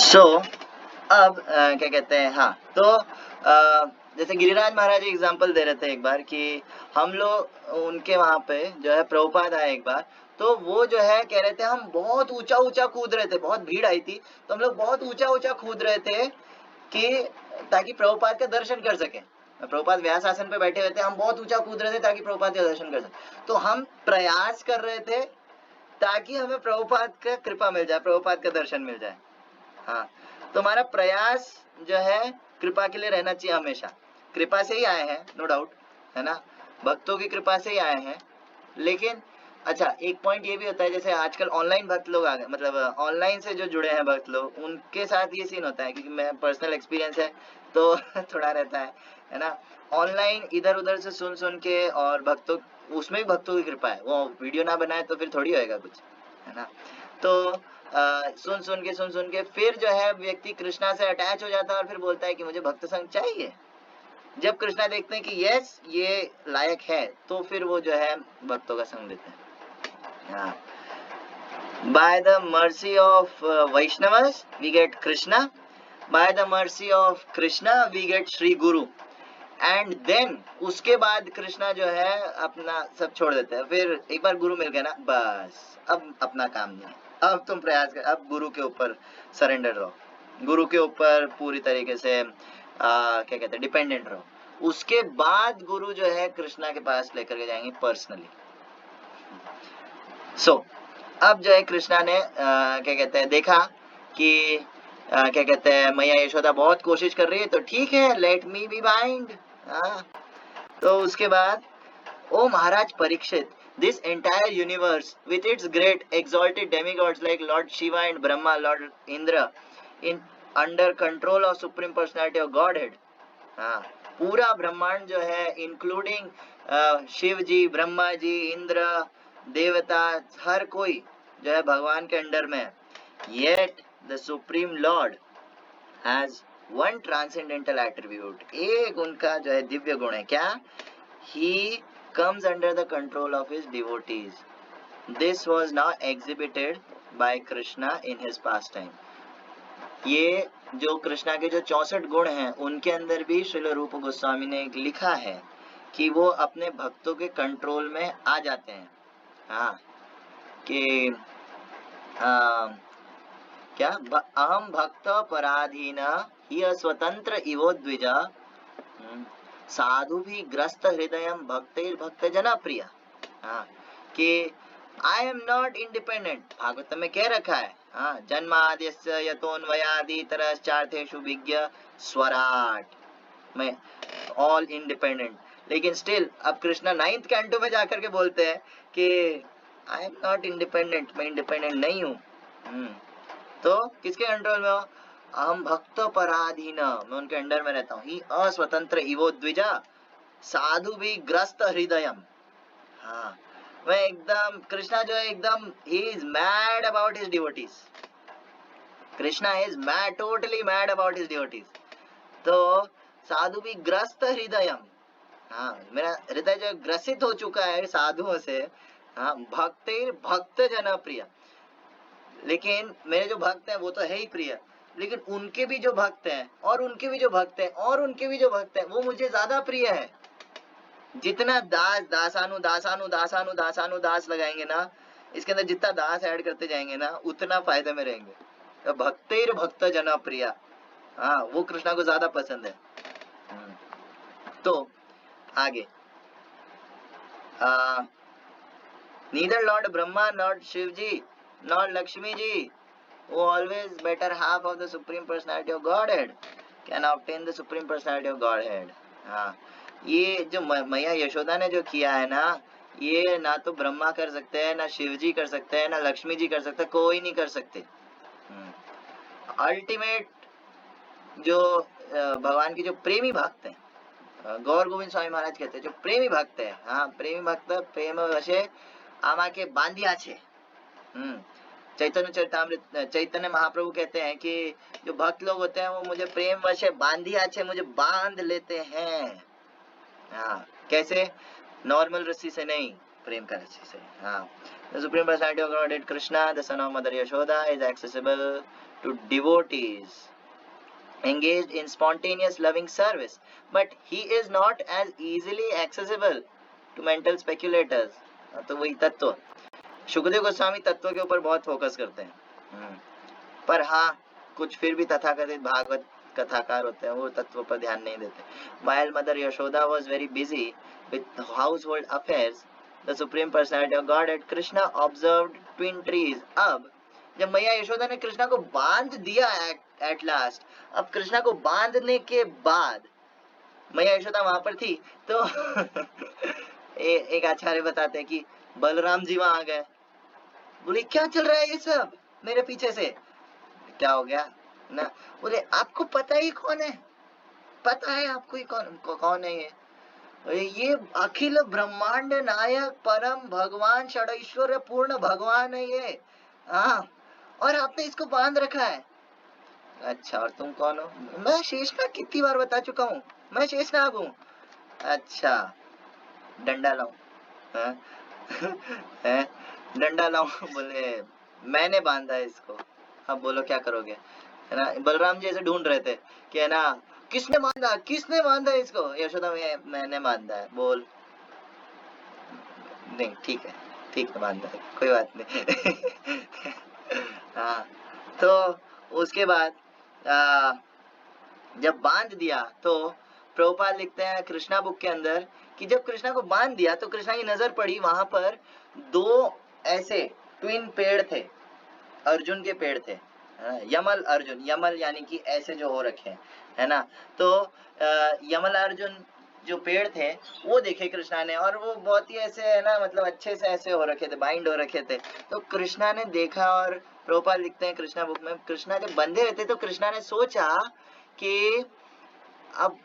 सो अब क्या कहते हैं, हाँ तो जैसे गिरिराज महाराज एग्जांपल दे रहे थे एक बार कि हम लोग उनके वहां पे जो है प्रभुपाद आए एक बार, तो वो जो है कह रहे थे हम बहुत ऊंचा ऊंचा कूद रहे थे, बहुत भीड़ आई थी तो हम लोग बहुत ऊंचा ऊंचा कूद रहे थे कि ताकि प्रभुपाद का दर्शन कर सके। प्रभुपाद व्यास आसन पे बैठे हुए थे, हम बहुत ऊंचा कूद रहे थे ताकि प्रभुपाद का दर्शन कर सके। तो हम प्रयास कर रहे थे ताकि हमें प्रभुपाद का कृपा मिल जाए, प्रभुपाद का दर्शन मिल जाए। हाँ, तो हमारा प्रयास जो है कृपा के लिए रहना चाहिए हमेशा। कृपा से ही आए हैं, नो डाउट, है ना, भक्तों की कृपा से ही आए हैं। लेकिन अच्छा, एक पॉइंट ये भी होता है, जैसे आजकल ऑनलाइन भक्त लोग आ गए, मतलब ऑनलाइन से जो जुड़े हैं भक्त लोग, उनके साथ ये सीन होता है, क्योंकि मैं पर्सनल एक्सपीरियंस है तो थोड़ा रहता है ना। ऑनलाइन इधर उधर से सुन सुन के, और भक्तों, उसमें भी भक्तों की कृपा है, वो वीडियो ना बनाए तो फिर थोड़ी होएगा कुछ, है ना। तो सुन सुन के फिर जो है व्यक्ति कृष्णा से अटैच हो जाता है और फिर बोलता है कि मुझे भक्त संग चाहिए। जब कृष्णा देखते हैं कि यस ये लायक है, तो फिर वो जो है भक्तों का संग देते हैं। By the mercy of Vaishnavas we get Krishna, by the mercy of Krishna we get Shri Guru, and then उसके बाद कृष्णा जो है अपना सब छोड़ देते हैं। फिर एक बार गुरु मिल गया ना, बस अब अपना काम नहीं है, अब तुम प्रयास कर, अब गुरु के ऊपर सरेंडर रहो, गुरु के ऊपर पूरी तरीके से क्या कहते हैं डिपेंडेंट रहो। उसके बाद गुरु जो है कृष्णा के पास लेकर के जाएंगे पर्सनली। सो अब जो है कृष्णा ने क्या कहते हैं देखा कि क्या कहते हैं मैया यशोदा बहुत कोशिश कर रही है, तो ठीक है, लेट मी बी बाइंड। तो उसके बाद, ओ महाराज Parikshit, this entire universe with its great exalted demigods like Lord Shiva and Brahma, Lord Indra, in under control of Supreme Personality of Godhead, हाँ, पूरा ब्रह्मांड जो है इंक्लूडिंग शिव जी, ब्रह्मा जी, इंद्र, देवता, हर कोई जो है भगवान के अंडर में है। Yet the Supreme Lord has one transcendental attribute, एक उनका जो है दिव्य गुण है, क्या? He comes under the control of his devotees. This was now exhibited by Krishna in his pastime. ये जो कृष्णा के जो 64 गुण हैं, उनके अंदर भी श्रील रूप गोस्वामी ने लिखा है कि वो अपने भक्तों के कंट्रोल में आ जाते हैं। हाँ, कि क्या, अहम भक्त पराधीन ही स्वतंत्र इवो द्विज, साधु भी ग्रस्त हृदय भक्तिर भक्त जना प्रिय। हाँ, कि I am not independent, Bhagavat में कह रखा है, हाँ, जन्माद्यस्य यतोन्वयादि तरश्चार्थेषु विज्ञ स्वराट, मैं ऑल इंडिपेंडेंट। लेकिन स्टिल अब कृष्णा 9th कैंटो में जाकर के बोलते हैं कि आई एम नॉट इंडिपेंडेंट, मैं इंडिपेंडेंट नहीं हूँ। तो किसके कंट्रोल में हो? अहम भक्त पराधीन, मैं उनके अंडर में रहता हूँ। ही अस्वतंत्र इवो द्विजा, साधु भी ग्रस्त हृदयम। हाँ, मैं एकदम, कृष्णा जो है एकदम, he is mad about his devotees. Krishna is mad, totally mad about his devotees. तो साधु भी ग्रस्त हृदयम, हाँ, मेरा हृदय जो ग्रसित हो चुका है साधुओं से। हाँ, भक्तिर भक्त जना प्रिय, लेकिन मेरे जो भक्त हैं वो तो है ही प्रिय, लेकिन उनके भी जो भक्त हैं, और उनके भी जो भक्त हैं, और उनके भी जो भक्त हैं, वो मुझे ज्यादा प्रिय है। जितना दास दासानु दासानु दासानु दासानु दास लगाएंगे ना, इसके अंदर जितना दास ऐड करते जाएंगे ना, उतना फायदे में रहेंगे। तो भक्तिर भक्त जना प्रिया, हाँ, वो कृष्णा को ज्यादा पसंद है। तो आगे, neither lord Brahma, not Shiva ji, not Lakshmi ji, who always better half of the supreme personality of Godhead can obtain the supreme personality of Godhead. हाँ, ये जो मैया यशोदा ने जो किया है ना, ये ना तो ब्रह्मा कर सकते हैं, ना शिव जी कर सकते हैं, ना लक्ष्मी जी कर सकते, कोई नहीं कर सकते। अल्टीमेट जो भगवान के जो प्रेमी भक्त हैं, गौर गोविंद स्वामी महाराज कहते हैं, जो प्रेमी भक्त है, हाँ, प्रेमी भक्त प्रेम वशे आमा के बांधिया छे। चैतन्य चरितामृत, चैतन्य महाप्रभु कहते हैं कि जो भक्त लोग होते हैं वो मुझे प्रेम वश बांधिया छे, मुझे बांध लेते हैं। हाँ, कैसे? नॉर्मल रस्सी से नहीं, प्रेम का रस से। हाँ, the supreme personality of Godhead Krishna, the son of Mother Yashoda, is accessible to devotees engaged in spontaneous loving service, but he is not as easily accessible to mental speculators. तो वही तत्व, शुकदेव गोस्वामी तत्व के ऊपर बहुत फोकस करते हैं, पर हाँ कुछ फिर भी तथाकथित भागवत कथाकार होते हैं, वो तत्व पर ध्यान नहीं देते. While Mother Yashoda was very busy with household affairs, the Supreme Personality of Godhead Krishna observed twin trees. अब जब मैया यशोदा ने कृष्णा को बांध दिया एट लास्ट, अब कृष्णा को बांधने के बाद मैया यशोदा वहां पर थी तो एक आचार्य बताते हैं कि बलराम जी वहां आ गए, बोले क्या चल रहा है ये सब मेरे पीछे से, क्या हो गया ना, बोले आपको पता ही कौन है, पता है आपको ही कौन है ये अखिल ब्रह्मांड नायक परम भगवान षडैश्वर्य पूर्ण भगवान है ये, हाँ, और आपने इसको बांध रखा है. अच्छा, और तुम कौन हो? मैं शेषनाग, कितनी बार बता चुका हूँ मैं शेषनाग हूँ. अच्छा, डंडा लाऊं? डंडा लाऊं? बोले मैंने बांधा है इसको, अब बोलो क्या करोगे, है ना. बलराम जी ऐसे ढूंढ रहे थे कि है ना किसने बांधा इसको, यशोदा मैंने बांधा है, बोल नहीं, ठीक है बांधा है, कोई बात नहीं. हाँ, तो उसके बाद जब बांध दिया तो प्रभुपाद लिखते हैं कृष्णा बुक के अंदर कि जब कृष्णा को बांध दिया तो कृष्णा की नजर पड़ी, वहां पर दो ऐसे ट्विन पेड़ थे, अर्जुन के पेड़ थे, यमल अर्जुन, यमल यानी कि ऐसे जो हो रखे हैं, है ना. तो यमल अर्जुन जो पेड़ थे वो देखे कृष्णा ने, और वो बहुत ही ऐसे है ना, मतलब अच्छे से ऐसे हो रखे थे, बाइंड हो रखे थे. तो कृष्णा ने देखा, और प्रभुपाद लिखते हैं कृष्णा बुक में, कृष्णा जब बंधे रहते तो कृष्णा ने सोचा कि अब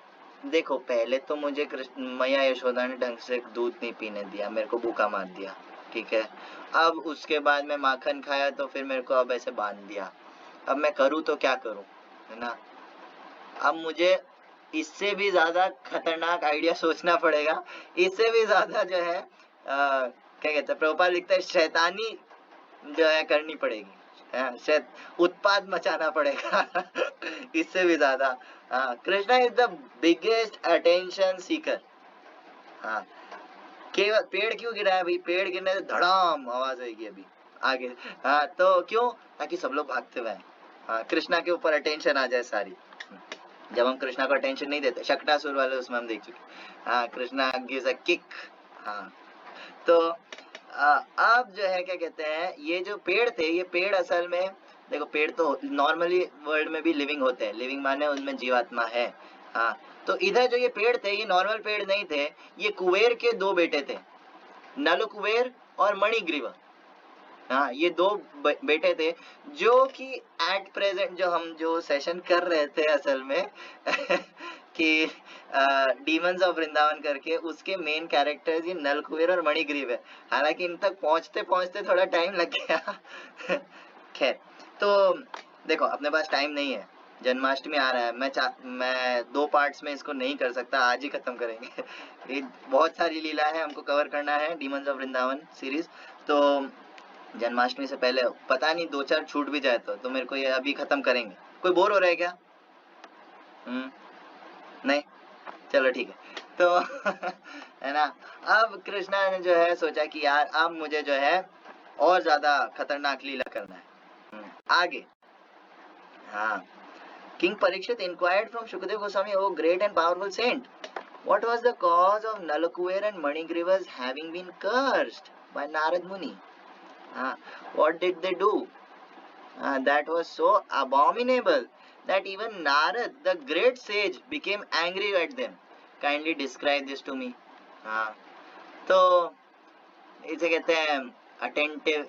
देखो, पहले तो मुझे मैया यशोदा ने ढंग से दूध नहीं पीने दिया, मेरे को भूखा मार दिया, ठीक है. अब उसके बाद मैं माखन खाया तो फिर मेरे को अब ऐसे बांध दिया, अब मैं करूँ तो क्या करूँ, है ना. अब मुझे इससे भी ज्यादा खतरनाक आइडिया सोचना पड़ेगा, इससे भी ज्यादा जो है क्या कहते हैं, प्रभुपाद लिखते हैं शैतानी जो है करनी पड़ेगी, शायद उत्पाद मचाना पड़ेगा. इससे भी ज्यादा. Krishna is the biggest attention seeker. हाँ, केवल पेड़ क्यों गिरा है भाई, पेड़ गिरने से धड़ाम आवाज आएगी अभी आगे. हाँ, तो क्यों, ताकि सब लोग भागते हुए. हाँ, कृष्णा के ऊपर अटेंशन आ जाए सारी. जब हम कृष्णा को अटेंशन नहीं देते, शक्टासुर वाले उसमें हम देख चुके. हाँ, कृष्णा गिव्स अ किक. हाँ, तो अब जो है क्या कहते हैं, ये जो पेड़ थे, ये पेड़ असल में देखो, पेड़ तो नॉर्मली वर्ल्ड में भी लिविंग होते हैं, लिविंग माने उनमें जीवात्मा है. हाँ, तो इधर जो ये पेड़ थे ये नॉर्मल पेड़ नहीं थे, ये कुबेर के दो बेटे थे, नल कुबेर और मणिग्रीव. हाँ, ये दो बेटे थे जो कि एट प्रेजेंट जो हम जो सेशन कर रहे थे असल में कि डीमंस ऑफ वृंदावन करके, उसके मेन कैरेक्टर्स ये नल कुबेर और मणिग्रीव है. हालांकि इन तक पहुंचते पहुंचते थोड़ा टाइम लग गया. खैर, तो देखो अपने पास टाइम नहीं है, जन्माष्टमी आ रहा है, मैं 2 पार्ट्स में इसको नहीं कर सकता, आज ही खत्म करेंगे. ये बहुत सारी लीला है, हमको कवर करना है डीमंस ऑफ वृंदावन सीरीज. तो जन्माष्टमी से पहले पता नहीं 2-4 छूट भी जाए तो मेरे को ये अभी खत्म करेंगे. कोई बोर हो रहा है क्या? नहीं, चलो ठीक है. तो है ना, अब कृष्णा ने जो है सोचा कि यार अब मुझे जो है और ज्यादा खतरनाक लीला करना है. आगे, हाँ, King Parikshit inquired from Shukadeva Goswami, "O great and powerful saint, what was the cause of Nalakuber and Manigriva's having been cursed by Narad Muni? What did they do that was so abominable that even Narad, the great sage, became angry at them? Kindly describe this to me." तो इसे कहते हैं attentive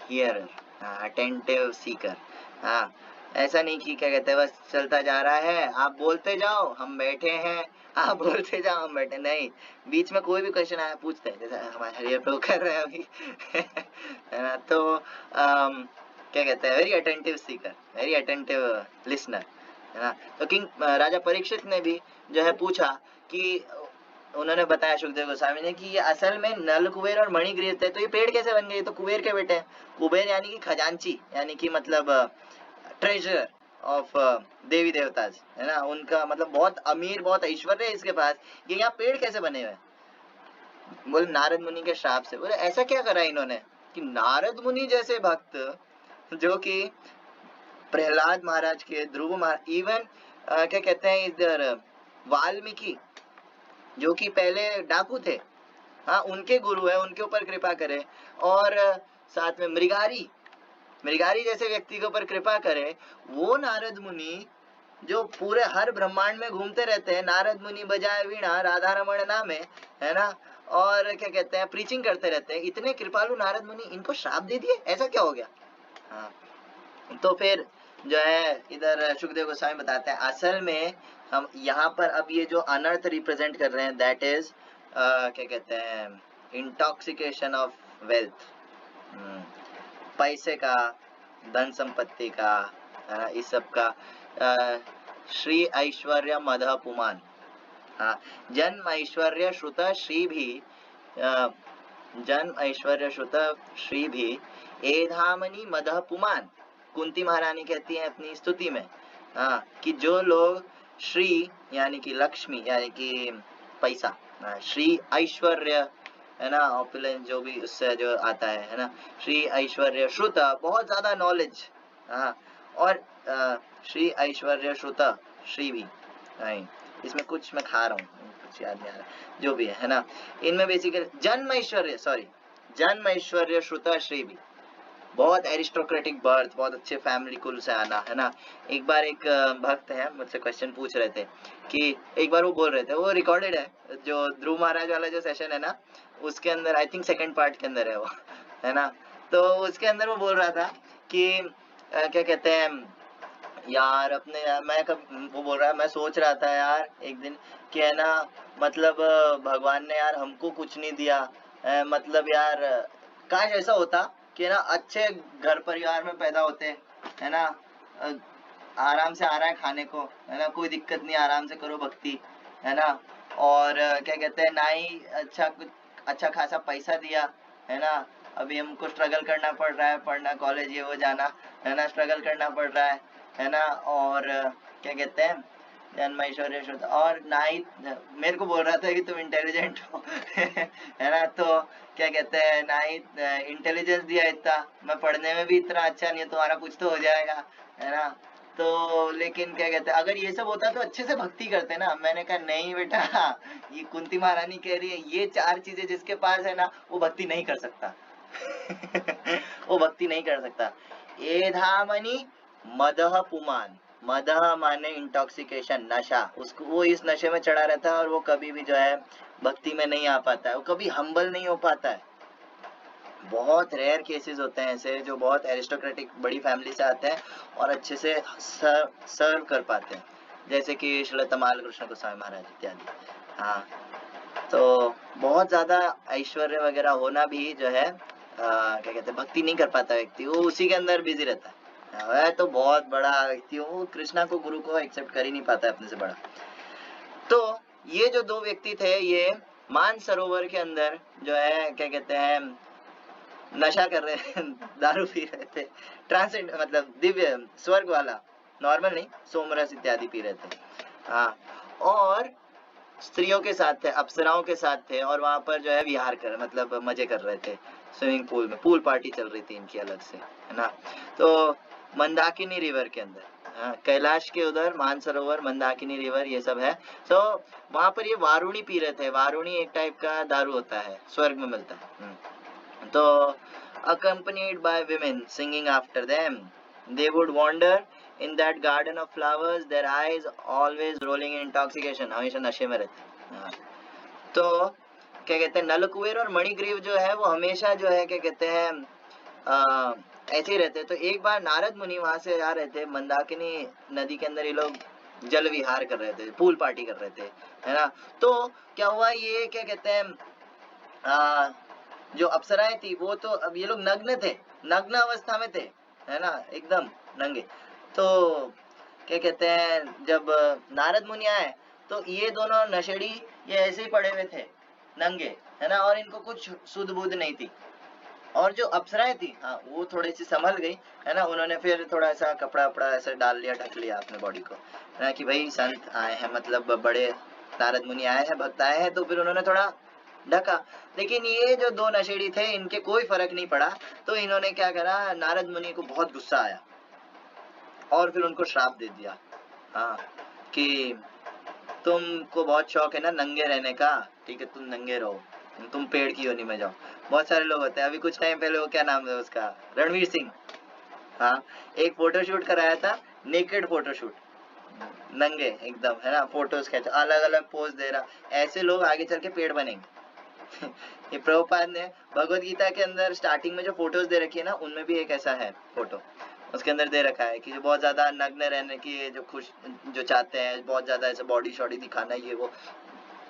hearer, attentive Sikar. हाँ, ऐसा नहीं कि क्या कहते हैं बस चलता जा रहा है, आप बोलते जाओ हम बैठे हैं, आप बोलते जाओ हम बैठे, नहीं, बीच में कोई भी क्वेश्चन आया पूछते हैं, जैसे हमारे हरियर प्रभु कर रहे हैं अभी. है ना. तो क्या कहते हैं, very attentive Sikar, very attentive listener, है ना. तो किंग राजा परीक्षित ने भी जो है पूछा कि उन्होंने बताया सुखदेव गोस्वामी ने कि ये असल में नल कुबेर और मणिग्रीव थे। तो ये पेड़ कैसे बन गए? तो कुबेर के बेटे हैं। कुबेर यानी कि खजांची, यानी कि मतलब ट्रेजर ऑफ देवी देवताज, है ना, उनका मतलब बहुत अमीर, बहुत ऐश्वर्य है इसके पास। ये यहाँ पेड़ कैसे बने हुए? बोले नारद मुनि के श्राप से। बोले ऐसा क्या करा इन्होंने कि नारद मुनि जैसे भक्त, जो कि प्रहलाद महाराज के, ध्रुव महाराज, इवन क्या कहते हैं इधर वाल्मीकि जो कि पहले डाकू थे, हाँ, उनके गुरु है, उनके ऊपर कृपा करे। और साथ में मृगारी जैसे व्यक्ति के ऊपर कृपा करे। वो नारद मुनि जो पूरे हर ब्रह्मांड में घूमते रहते हैं, नारद मुनि बजाए वीणा राधा रमण नामे, है ना, और क्या कहते हैं प्रीचिंग करते रहते हैं। इतने कृपालु नारद मुनि, इनको श्राप दे दिए, ऐसा क्या हो गया? हाँ, तो फिर जो है इधर सुखदेव गोस्वामी बताते हैं असल में हम यहाँ पर अब ये जो अनर्थ रिप्रेजेंट कर रहे हैं, दैट इज क्या कहते हैं इंटॉक्सिकेशन ऑफ वेल्थ, पैसे का, धन संपत्ति का, इस सब का। श्री ऐश्वर्य मद पुमान, हाँ, जन्म ऐश्वर्य श्रुत श्री भी, जन्म ऐश्वर्य श्रुत श्री भी एधामनी मद पुमान। कुंती महारानी कहती है अपनी स्तुति में, हाँ, कि जो लोग श्री यानी कि लक्ष्मी यानी कि पैसा, श्री ऐश्वर्य, है ना, ऑपुलेंस जो भी उससे जो आता है ना, श्री ऐश्वर्य श्रुत बहुत ज्यादा नॉलेज, हाँ, और श्री ऐश्वर्य श्रुत श्री भी नहीं, इसमें कुछ मैं खा रहा हूँ, कुछ याद नहीं आ रहा, जो भी है ना, इनमें बेसिकली जन्म ऐश्वर्य, सॉरी, जन्म ऐश्वर्य श्रुत श्री भी, बहुत एरिस्टोक्रेटिक बर्थ, बहुत अच्छे फैमिली कुल से आना, है ना। एक बार एक भक्त है मुझसे क्वेश्चन पूछ रहे थे कि एक बार वो बोल रहे थे, वो रिकॉर्डेड है, जो ध्रुव महाराज वाला जो सेशन है ना, उसके अंदर आई थिंक सेकंड पार्ट के अंदर है वो, है ना। तो उसके अंदर वो बोल रहा था कि क्या कहते हैं यार अपने, मैं कब, वो बोल रहा है मैं सोच रहा था यार एक दिन कि है ना, मतलब भगवान ने यार हमको कुछ नहीं दिया, मतलब यार काश ऐसा होता कि ना अच्छे घर परिवार में पैदा होते, है ना, आराम से आ रहा है खाने को, है ना, कोई दिक्कत नहीं, आराम से करो भक्ति, है ना, और क्या कहते हैं ना ही अच्छा खासा पैसा दिया, है ना, अभी हमको स्ट्रगल करना पड़ रहा है, पढ़ना, कॉलेज, ये वो जाना, है ना, स्ट्रगल करना पड़ रहा है ना, और क्या कहते हैं जन्म ऐश्वर्य शुद्ध, और ना ही मेरे को बोल रहा था कि तुम इंटेलिजेंट हो है ना, तो क्या कहते हैं ना ही इंटेलिजेंस दिया इतना, मैं पढ़ने में भी इतना अच्छा नहीं है, तुम्हारा कुछ तो हो जाएगा, है ना। तो लेकिन क्या कहते हैं अगर ये सब होता तो अच्छे से भक्ति करते ना। मैंने कहा नहीं बेटा, ये कुंती महारानी कह रही है ये चार चीजें जिसके पास है ना, वो भक्ति नहीं कर सकता वो भक्ति नहीं कर सकता। ए धामनी मदह पुमान, मदह माने इंटॉक्सिकेशन, नशा, उसको वो इस नशे में चढ़ा रहता है और वो कभी भी जो है भक्ति में नहीं आ पाता है, वो कभी हम्बल नहीं हो पाता है। बहुत रेयर केसेस होते हैं ऐसे जो बहुत एरिस्टोक्रेटिक बड़ी फैमिली से आते हैं और अच्छे से सर्व कर पाते हैं, जैसे कि श्री तमाल कृष्ण गोस्वामी महाराज इत्यादि। हाँ, तो बहुत ज्यादा ऐश्वर्य वगैरह होना भी जो है क्या कहते हैं भक्ति नहीं कर पाता व्यक्ति, वो उसी के अंदर बिजी रहता है। वह तो बहुत बड़ा व्यक्ति, वो कृष्णा को, गुरु को एक्सेप्ट कर ही नहीं पाता है अपने से बड़ा। तो ये जो दो व्यक्ति थे, ये मानसरोवर के अंदर जो है क्या कहते हैं नशा कर रहे थे दारू पी रहे थे, ट्रांसेंड मतलब दिव्य स्वर्ग वाला, नॉर्मल नहीं, सोमरस इत्यादि पी रहे थे। हाँ, और स्त्रियों के साथ थे, अप्सराओं के साथ थे, और वहां पर जो है विहार कर मतलब मजे कर रहे थे, स्विमिंग पूल में पूल पार्टी चल रही थी इनकी अलग से, है ना। तो मंदाकिनी रिवर के अंदर, हाँ, कैलाश के उधर मानसरोवर, मंदाकिनी रिवर, ये सब है। तो वहां पर ये वारुणी पी रहे थे। वारुणी एक टाइप का दारू होता है, स्वर्ग में मिलता है। तो accompanied by women singing after them, they would wander in that garden of flowers, their eyes always rolling in intoxication, हमेशा नशे में रहते। हाँ, तो क्या कहते हैं नलकुबेर और मणिग्रीव जो है वो हमेशा जो है क्या कहते हैं ऐसे ही रहते। तो एक बार नारद मुनि वहां से आ रहे थे, मंदाकिनी नदी के अंदर ये लोग जल विहार कर रहे थे, पूल पार्टी कर रहे थे, है ना। तो क्या हुआ, ये क्या कहते हैं जो अप्सराएं थी वो तो, अब ये लोग नग्न थे, नग्न अवस्था में थे, है ना, एकदम नंगे। तो क्या कहते हैं जब नारद मुनि आए तो ये दोनों नशेड़ी ये ऐसे ही पड़े हुए थे नंगे, है ना, और इनको कुछ सुध बुध नहीं थी। और जो अप्सराएं थी, हाँ, वो थोड़ी सी संभल गई, है ना, उन्होंने फिर थोड़ा सा कपड़ा वपड़ा ऐसे डाल लिया, ढक लिया अपने बॉडी को, है ना, कि भाई संत आए हैं, मतलब बड़े नारद मुनि आए हैं, भक्त आए हैं, तो फिर उन्होंने थोड़ा ढका। लेकिन ये जो दो नशेड़ी थे, इनके कोई फर्क नहीं पड़ा, तो इन्होंने क्या करा, नारद मुनि को बहुत गुस्सा आया और फिर उनको श्राप दे दिया, हाँ, कि तुमको बहुत शौक है ना नंगे रहने का, ठीक है, तुम नंगे रहो, तुम पेड़ की योनि में जाओ। बहुत सारे लोग होते हैं, अभी कुछ टाइम पहले वो क्या नाम है उसका, रणवीर सिंह, हाँ, एक फोटोशूट कराया था, नेकेड फोटोशूट, नंगे एकदम, है ना, फोटोज खींच, अलग अलग पोज दे रहा। ऐसे लोग आगे चल के पेड़ बनेंगे। ये प्रभुपाद ने भगवत गीता के अंदर स्टार्टिंग में जो फोटोज दे रखी है ना, उनमें भी एक ऐसा है फोटो, उसके अंदर दे रखा है कि जो बहुत ज्यादा नग्न रहने की जो खुश जो चाहते हैं, बहुत ज्यादा ऐसे बॉडी शॉडी दिखाना, ये वो,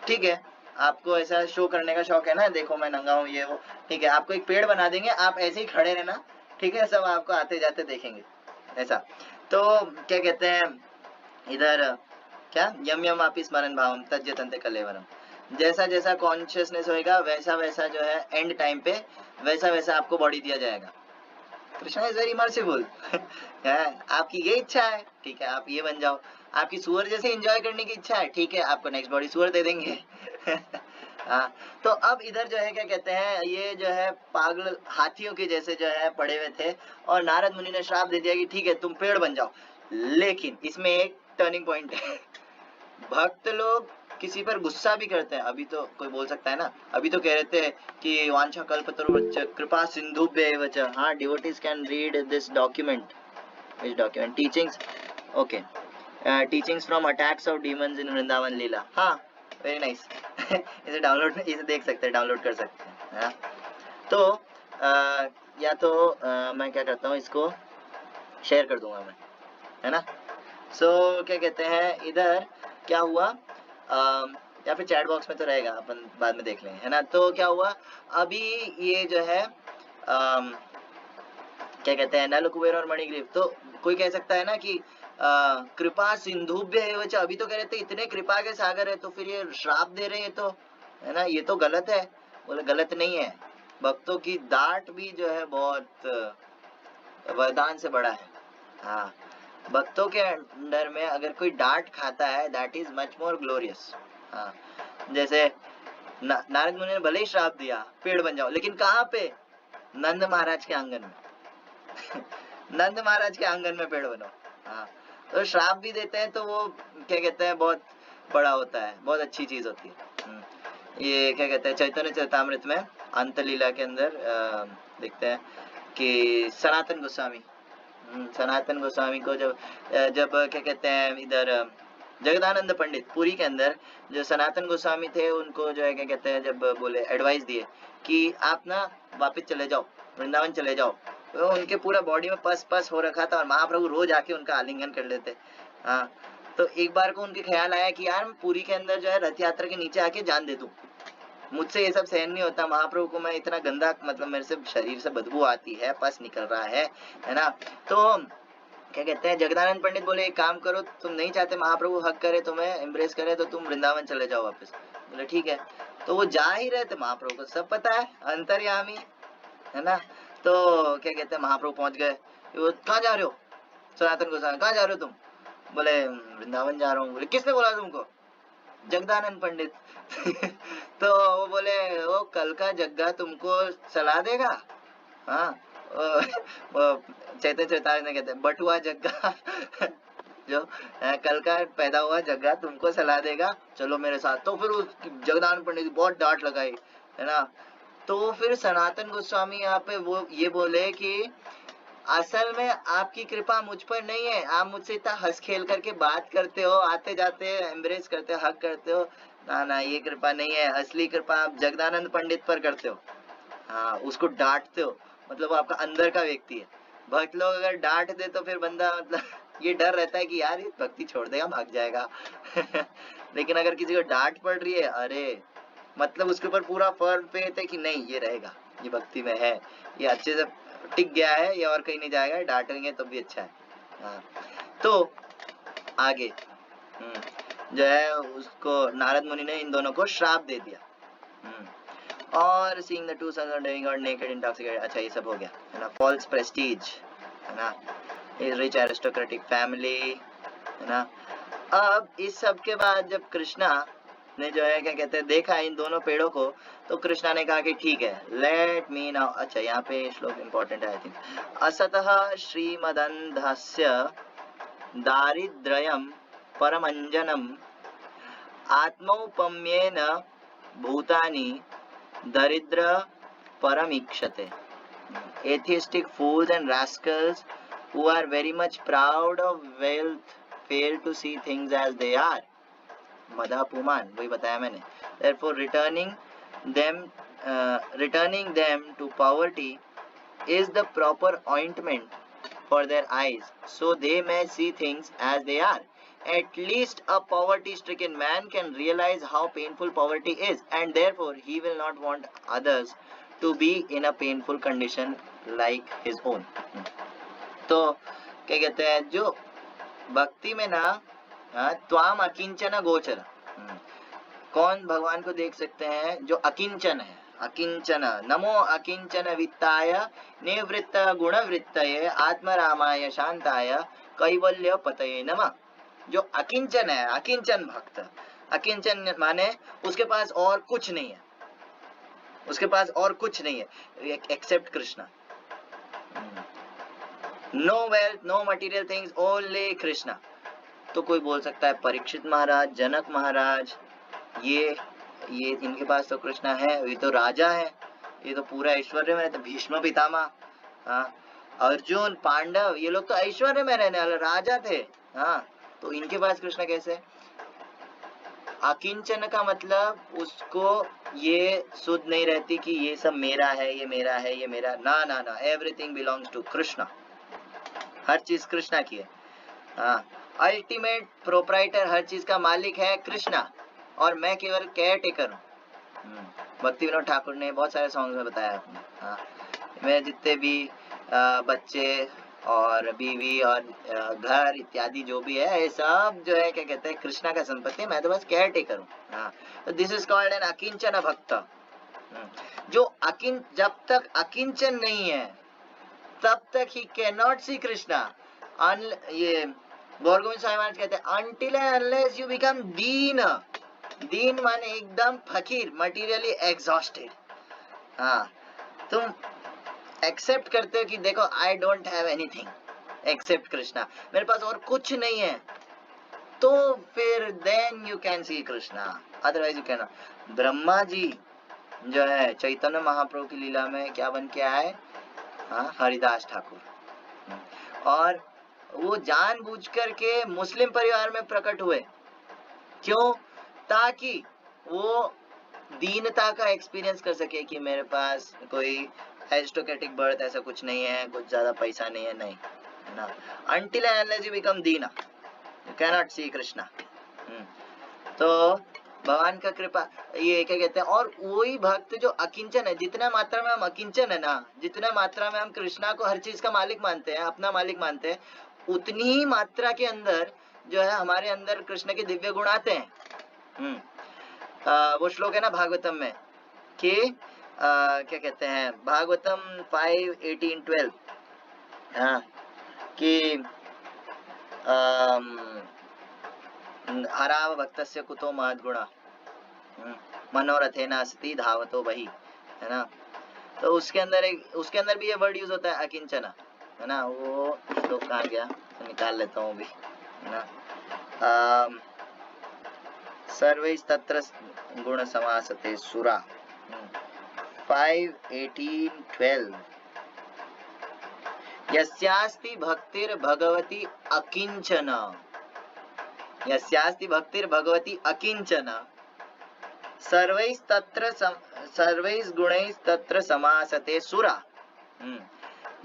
ठीक है, आपको ऐसा शो करने का शौक है ना, देखो मैं नंगा हूँ, ये वो, ठीक है, आपको एक पेड़ बना देंगे, आप ऐसे ही खड़े रहना, ठीक है, सब आपको आते जाते देखेंगे, ऐसा। तो क्या कहते हैं इधर, क्या, यम यम आपी स्मरण भावम तज्जतन्ते कलेवरम, जैसा जैसा कॉन्शियसनेस होएगा वैसा वैसा जो है एंड टाइम पे वैसा वैसा आपको बॉडी दिया जाएगा। Krishna is very merciful. आपकी ये इच्छा है, ठीक है, आप ये बन जाओ, आपकी सुअर जैसे एंजॉय करने की इच्छा है, ठीक है, आपको नेक्स्ट बॉडी सुअर दे देंगे। हाँ, तो अब इधर जो है क्या कहते हैं, ये जो है पागल हाथियों के जैसे जो है पड़े हुए थे, और नारद मुनि ने श्राप दे दिया कि ठीक है तुम पेड़ बन जाओ। लेकिन इसमें एक टर्निंग पॉइंट है। भक्त लोग किसी पर गुस्सा भी करते हैं, अभी तो कोई बोल सकता है ना, अभी तो कह रहे थे कि वांछा कल्पतरुश्च कृपा सिंधुभ्यैव च, हाँ, devotees can read this document, which document, teachings, okay, teachings from attacks of demons in Vrindavan lila, हाँ, वेरी नाइस। इसे डाउनलोड, इसे देख सकते हैं, डाउनलोड कर सकते हैं, हाँ? तो या तो मैं क्या करता हूँ, इसको शेयर कर दूंगा मैं, है ना। सो क्या कहते हैं इधर क्या हुआ, या फिर चैट बॉक्स में तो रहेगा, अपन बाद में देख लेंगे, है ना। तो क्या हुआ, अभी ये जो है क्या कहते हैं नल कुबेर और मणिग्रीव, तो कोई कह सकता है ना कि कृपा सिंधुभ्य एव च, अभी तो कह रहे थे इतने कृपा के सागर है, तो फिर ये श्राप दे रहे हैं, तो है ना, ये तो गलत है। बोले गलत नहीं है, भक्तों की डांट भी जो है बहुत वरदान से बड़ा है। हाँ, भक्तों के अंडर में अगर कोई डांट खाता है, that is much more glorious. हाँ, जैसे नारद मुनि ने भले ही श्राप दिया पेड़ बन जाओ, लेकिन कहाँ पे, नंद महाराज के आंगन में। नंद महाराज के आंगन में पेड़ बनो। हाँ, तो श्राप भी देते हैं तो वो क्या कहते हैं बहुत बड़ा होता है, बहुत अच्छी चीज होती है। ये क्या कहते हैं चैतन्य चरितामृत में अंत लीला के अंदर देखते हैं कि सनातन गोस्वामी, सनातन गोस्वामी को जब क्या कहते हैं इधर जगदानंद पंडित पुरी के अंदर जो सनातन गोस्वामी थे, उनको जो है क्या कहते हैं जब बोले एडवाइस दिए कि आप ना वापस चले जाओ, वृंदावन चले जाओ, तो उनके पूरा बॉडी में पस पस हो रखा था, और महाप्रभु रोज आके उनका आलिंगन कर लेते। हाँ, तो एक बार को उनके ख्याल आया कि यार पुरी के अंदर जो है रथ यात्रा के नीचे आके जान दे दूं, मुझसे ये सब सहन नहीं होता, महाप्रभु को मैं इतना गंदा, मतलब मेरे से शरीर से बदबू आती है, पस निकल रहा है ना। तो क्या कहते हैं जगदानंद पंडित बोले एक काम करो, तुम नहीं चाहते महाप्रभु हक करे, तुम्हें एम्ब्रेस करे, तो तुम वृंदावन चले जाओ वापस। बोले ठीक है। तो वो जा ही रहे थे, महाप्रभु को सब पता है, अंतर्यामी, है ना। तो क्या कहते हैं महाप्रभु पहुंच गए, वो कहाँ जा रहे हो, सनातन गोस्वामी कहाँ जा रहे हो तुम, बोले वृंदावन जा रहा हूँ। बोले किसने बोला तुमको, जगदानंद पंडित। तो वो बोले वो कल का जग्गा तुमको सलाह देगा। हाँ, चैतन्य चैतान्य ने कहते हैं बटुआ जग्गा। जो कल का पैदा हुआ जग्गा तुमको सलाह देगा, चलो मेरे साथ। तो फिर उस जगदानंद पंडित बहुत डांट लगाई, है ना। तो फिर सनातन गोस्वामी यहाँ पे वो ये बोले कि असल में आपकी कृपा मुझ पर नहीं है, आप मुझसे इतना हंस खेल करके बात करते हो, आते जाते एम्ब्रेस करते हो, हक करते हो, ना ना ये कृपा नहीं है, असली कृपा आप जगदानंद पंडित पर करते हो। हाँ, उसको डांटते हो, मतलब वो आपका अंदर का व्यक्ति है। भक्त लोग अगर डांट दे तो फिर बंदा मतलब ये डर रहता है कि यार ये भक्ति छोड़ देगा, भाग जाएगा। लेकिन अगर किसी को डांट पड़ रही है, अरे मतलब उसके ऊपर पूरा फर्म फेथ है कि नहीं ये रहेगा, ये भक्ति में है, ये अच्छे से टिक गया है, ये और कहीं नहीं जाएगा, डांटेंगे तो भी अच्छा है। हाँ, तो आगे जो है उसको नारद मुनि ने इन दोनों को श्राप दे दिया। और seeing the two sons of demigod naked intoxicated, अच्छा ये सब हो गया है ना, false prestige है ना, rich aristocratic family है ना। अब इस सब के बाद जब कृष्णा ने जो है क्या कहते हैं देखा इन दोनों पेड़ों को, तो कृष्णा ने कहा कि ठीक है, लेट मी नाउ, अच्छा यहाँ पे श्लोक इंपॉर्टेंट है आई थिंक, असतः श्रीमदन्धस्य दारिद्र्यं परमंजनम आत्मौपम्येन भूतानि दरिद्र परमीक्षते। Atheistic fools and rascals who are very much proud of wealth fail to see things as they are. मदापुमान, वही बताया मैंने। Therefore, returning them to poverty is the proper ointment for their eyes, so they may see things as they are. At least a poverty-stricken man can realize how painful poverty is, and therefore he will not want others to be in a painful condition like his own. तो क्या कहते हैं, जो भक्ति में ना त्वाम अकिंचन गोचर, कौन भगवान को देख सकते हैं, जो अकिंचन है, अकिंचन, नमो अकिंचन वित्ताय निवृत्त गुणवृत्तये आत्मरामाय शांताय कैवल्य पतये नमः। जो अकिंचन है, अकिंचन भक्त, अकिंचन माने उसके पास और कुछ नहीं है, उसके पास और कुछ नहीं है except Krishna. No wealth, no material things, only Krishna. तो कोई बोल सकता है परीक्षित महाराज, जनक महाराज, ये इनके पास तो कृष्णा है, ये तो राजा है, ये तो पूरा ऐश्वर्य में, तो भीष्म पितामह, अर्जुन, पांडव, ये लोग तो ऐश्वर्य में रहने वाले राजा थे, तो इनके पास कृष्ण कैसे? अकिंचन का मतलब उसको ये सुध नहीं रहती कि ये सब मेरा है, ये मेरा है, ये मेरा, ना ना ना, एवरीथिंग बिलोंग्स टू कृष्णा, हर चीज कृष्णा की है। अल्टीमेट प्रोप्राइटर, हर चीज का मालिक है कृष्णा, और मैं केवल केयर टेकर हूँ। भक्ति विनोद ठाकुर ने बहुत सारे सॉन्ग में बताया आपने। मैं जितने भी बच्चे और बीवी और घर इत्यादि जो भी है, ये सब जो है क्या कहते हैं कृष्णा का संपत्ति, मैं तो बस केयर टेकर हूँ। तो दिस इज कॉल्ड एन अकिंचन भक्त। जो जब तक अकिंचन नहीं है तब तक ही कैन नॉट सी कृष्णा। ये गोविंद स्वामी महाराज कहते हैं until and unless you become दीन, दीन माने एकदम फकीर, मटीरियली एग्जॉस्टेड, तुम एक्सेप्ट करते हो कि देखो I don't have anything except Krishna, मेरे पास और कुछ नहीं है, तो फिर then you can see Krishna, otherwise you can not. Brahma ji जो है चैतन्य महाप्रभु की लीला में क्या बन के आए? हरिदास ठाकुर, और वो जानबूझ करके मुस्लिम परिवार में प्रकट हुए। क्यों? ताकि वो दीनता का एक्सपीरियंस कर सके कि मेरे पास कोई एरिस्टोक्रेटिक बर्थ ऐसा कुछ नहीं है, कुछ ज्यादा पैसा नहीं है, नहीं है ना। Until and unless you become Dina, you cannot see Krishna. तो भगवान का कृपा, ये क्या कहते हैं, और वही भक्त जो अकिंचन है, जितना मात्रा में हम अकिंचन है ना, जितना मात्रा में हम कृष्णा को हर चीज का मालिक मानते हैं, अपना मालिक मानते हैं, उतनी ही मात्रा के अंदर जो है हमारे अंदर कृष्ण के दिव्य गुण आते हैं। वो श्लोक है ना भागवतम में कि क्या कहते हैं, भागवतम 5:18-12, कि हराव भक्तस्य कुतो महद्गुणा मनोरथेन अस्ति धावतो बहि, है ना। तो उसके अंदर भी ये वर्ड यूज होता है अकिंचना, है ना। वो श्लोक कहाँ गया, तो निकाल लेता हूँ भी, है ना। सर्वैस्तत्र गुण समासते सुरा, 5:18-12, यस्यास्ति भक्तिर् भगवती अकिंचन, यस्यास्ति भक्तिर् भगवती अकिंचन सर्वैस् गुणैस्तत्र समासते सुरा।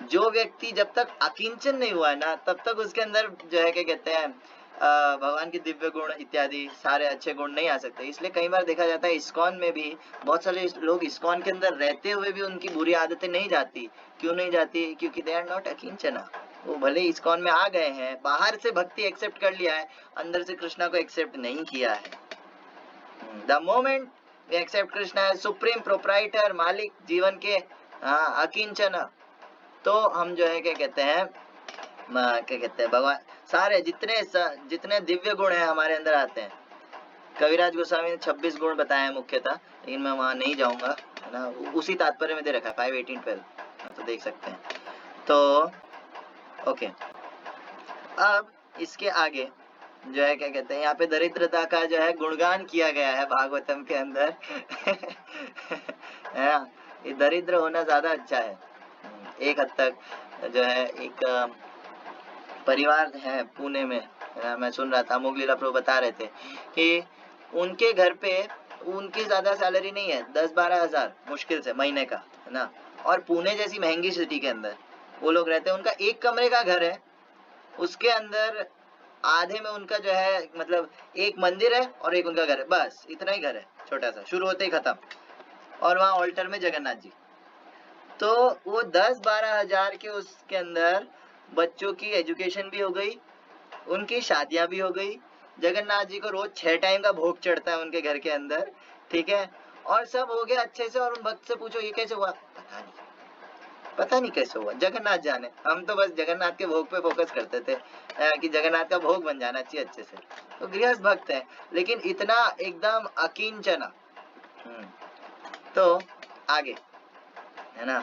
जो व्यक्ति जब तक अकिंचन नहीं हुआ ना, तब तक उसके अंदर जो है क्या कहते हैं भगवान के दिव्य गुण इत्यादि सारे अच्छे गुण नहीं आ सकते। इसलिए कई बार देखा जाता है इस्कॉन में भी बहुत सारे लोग इस्कॉन के अंदर रहते हुए भी उनकी बुरी आदतें नहीं जाती। क्यों नहीं जाती? क्योंकि दे आर नॉट अकिंचना, वो भले इस्कॉन में आ गए हैं, बाहर से भक्ति एक्सेप्ट कर लिया है, अंदर से कृष्णा को एक्सेप्ट नहीं किया है। The moment we accept Krishna as supreme proprietor, मालिक जीवन के, अकिंचन, तो हम जो है क्या कहते हैं, क्या कहते हैं, भगवान सारे जितने दिव्य गुण हैं हमारे अंदर आते हैं। कविराज गोस्वामी ने 26 गुण बताए मुख्यतः, लेकिन मैं वहां नहीं जाऊंगा, है ना, उसी तात्पर्य में दे रखा है 5, 18, 12, तो देख सकते हैं। तो ओके, अब इसके आगे जो है क्या कहते हैं, यहाँ पे दरिद्रता का जो है गुणगान किया गया है भागवतम के अंदर है ना, ये दरिद्र होना ज्यादा अच्छा है। एक हद तक जो है, एक परिवार है पुणे में, मैं सुन रहा था, अमोघ लीला प्रभु बता रहे थे कि उनके घर पे उनकी ज्यादा सैलरी नहीं है, 10-12 हजार मुश्किल से महीने का, है ना, और पुणे जैसी महंगी सिटी के अंदर वो लोग रहते हैं। उनका एक कमरे का घर है, उसके अंदर आधे में उनका जो है मतलब एक मंदिर है और एक उनका घर है, बस इतना ही घर है, छोटा सा, शुरू होते ही खत्म, और वहाँ ऑल्टर में जगन्नाथ जी। तो वो 10-12 हजार के उसके अंदर बच्चों की एजुकेशन भी हो गई, उनकी शादियां भी हो गई, जगन्नाथ जी को रोज 6 टाइम का भोग चढ़ता है उनके घर के अंदर, ठीक है, और सब हो गया अच्छे से। और उन भक्त से पूछो ये कैसे हुआ, पता नहीं कैसे हुआ, जगन्नाथ जाने। हम तो बस जगन्नाथ के भोग पे फोकस करते थे कि जगन्नाथ का भोग बन जाना चाहिए अच्छे से। तो गृहस्थ भक्त है, लेकिन इतना एकदम अकिंचना। तो आगे है ना,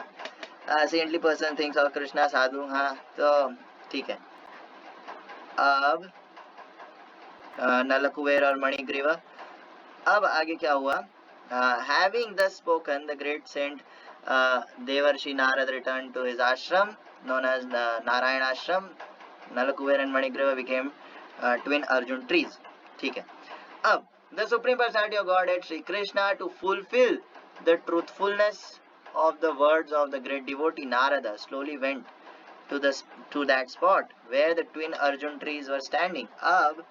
saintly person thinks of Krishna sadhu, हाँ तो ठीक है। अब नलकुबेर और मणिग्रीव, अब आगे क्या हुआ, having thus spoken the great saint Devarshi Narad returned to his ashram known as Narayana ashram. Nalakuber and Manigriva became twin Arjun trees, ठीक है। अब the supreme personality of Godhead Shri Krishna, to fulfill the truthfulness of the words of the great devotee Narada, slowly went to that spot where the twin Arjun trees were standing. अब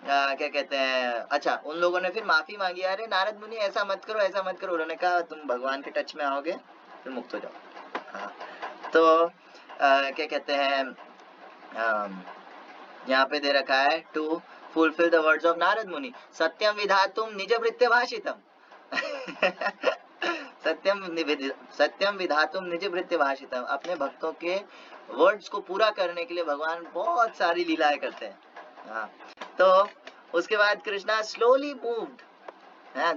क्या कहते हैं, अच्छा, उन लोगों ने फिर माफी मांगी, अरे नारद मुनि ऐसा मत करो, ऐसा मत करो। उन्होंने कहा तुम भगवान के टच में आओगे फिर मुक्त हो जाओ। हाँ, तो क्या कहते हैं, यहाँ पे दे रखा है to fulfil the words of Narad Muni, सत्यम विधातुम निज वृत्य भाषितम सत्यम विधातुम निज वृत्य भाषितम, अपने भक्तों के वर्ड्स को पूरा करने के लिए भगवान बहुत सारी लीलाएं करते हैं। हाँ, तो उसके बाद कृष्णा स्लोली मूव्ड,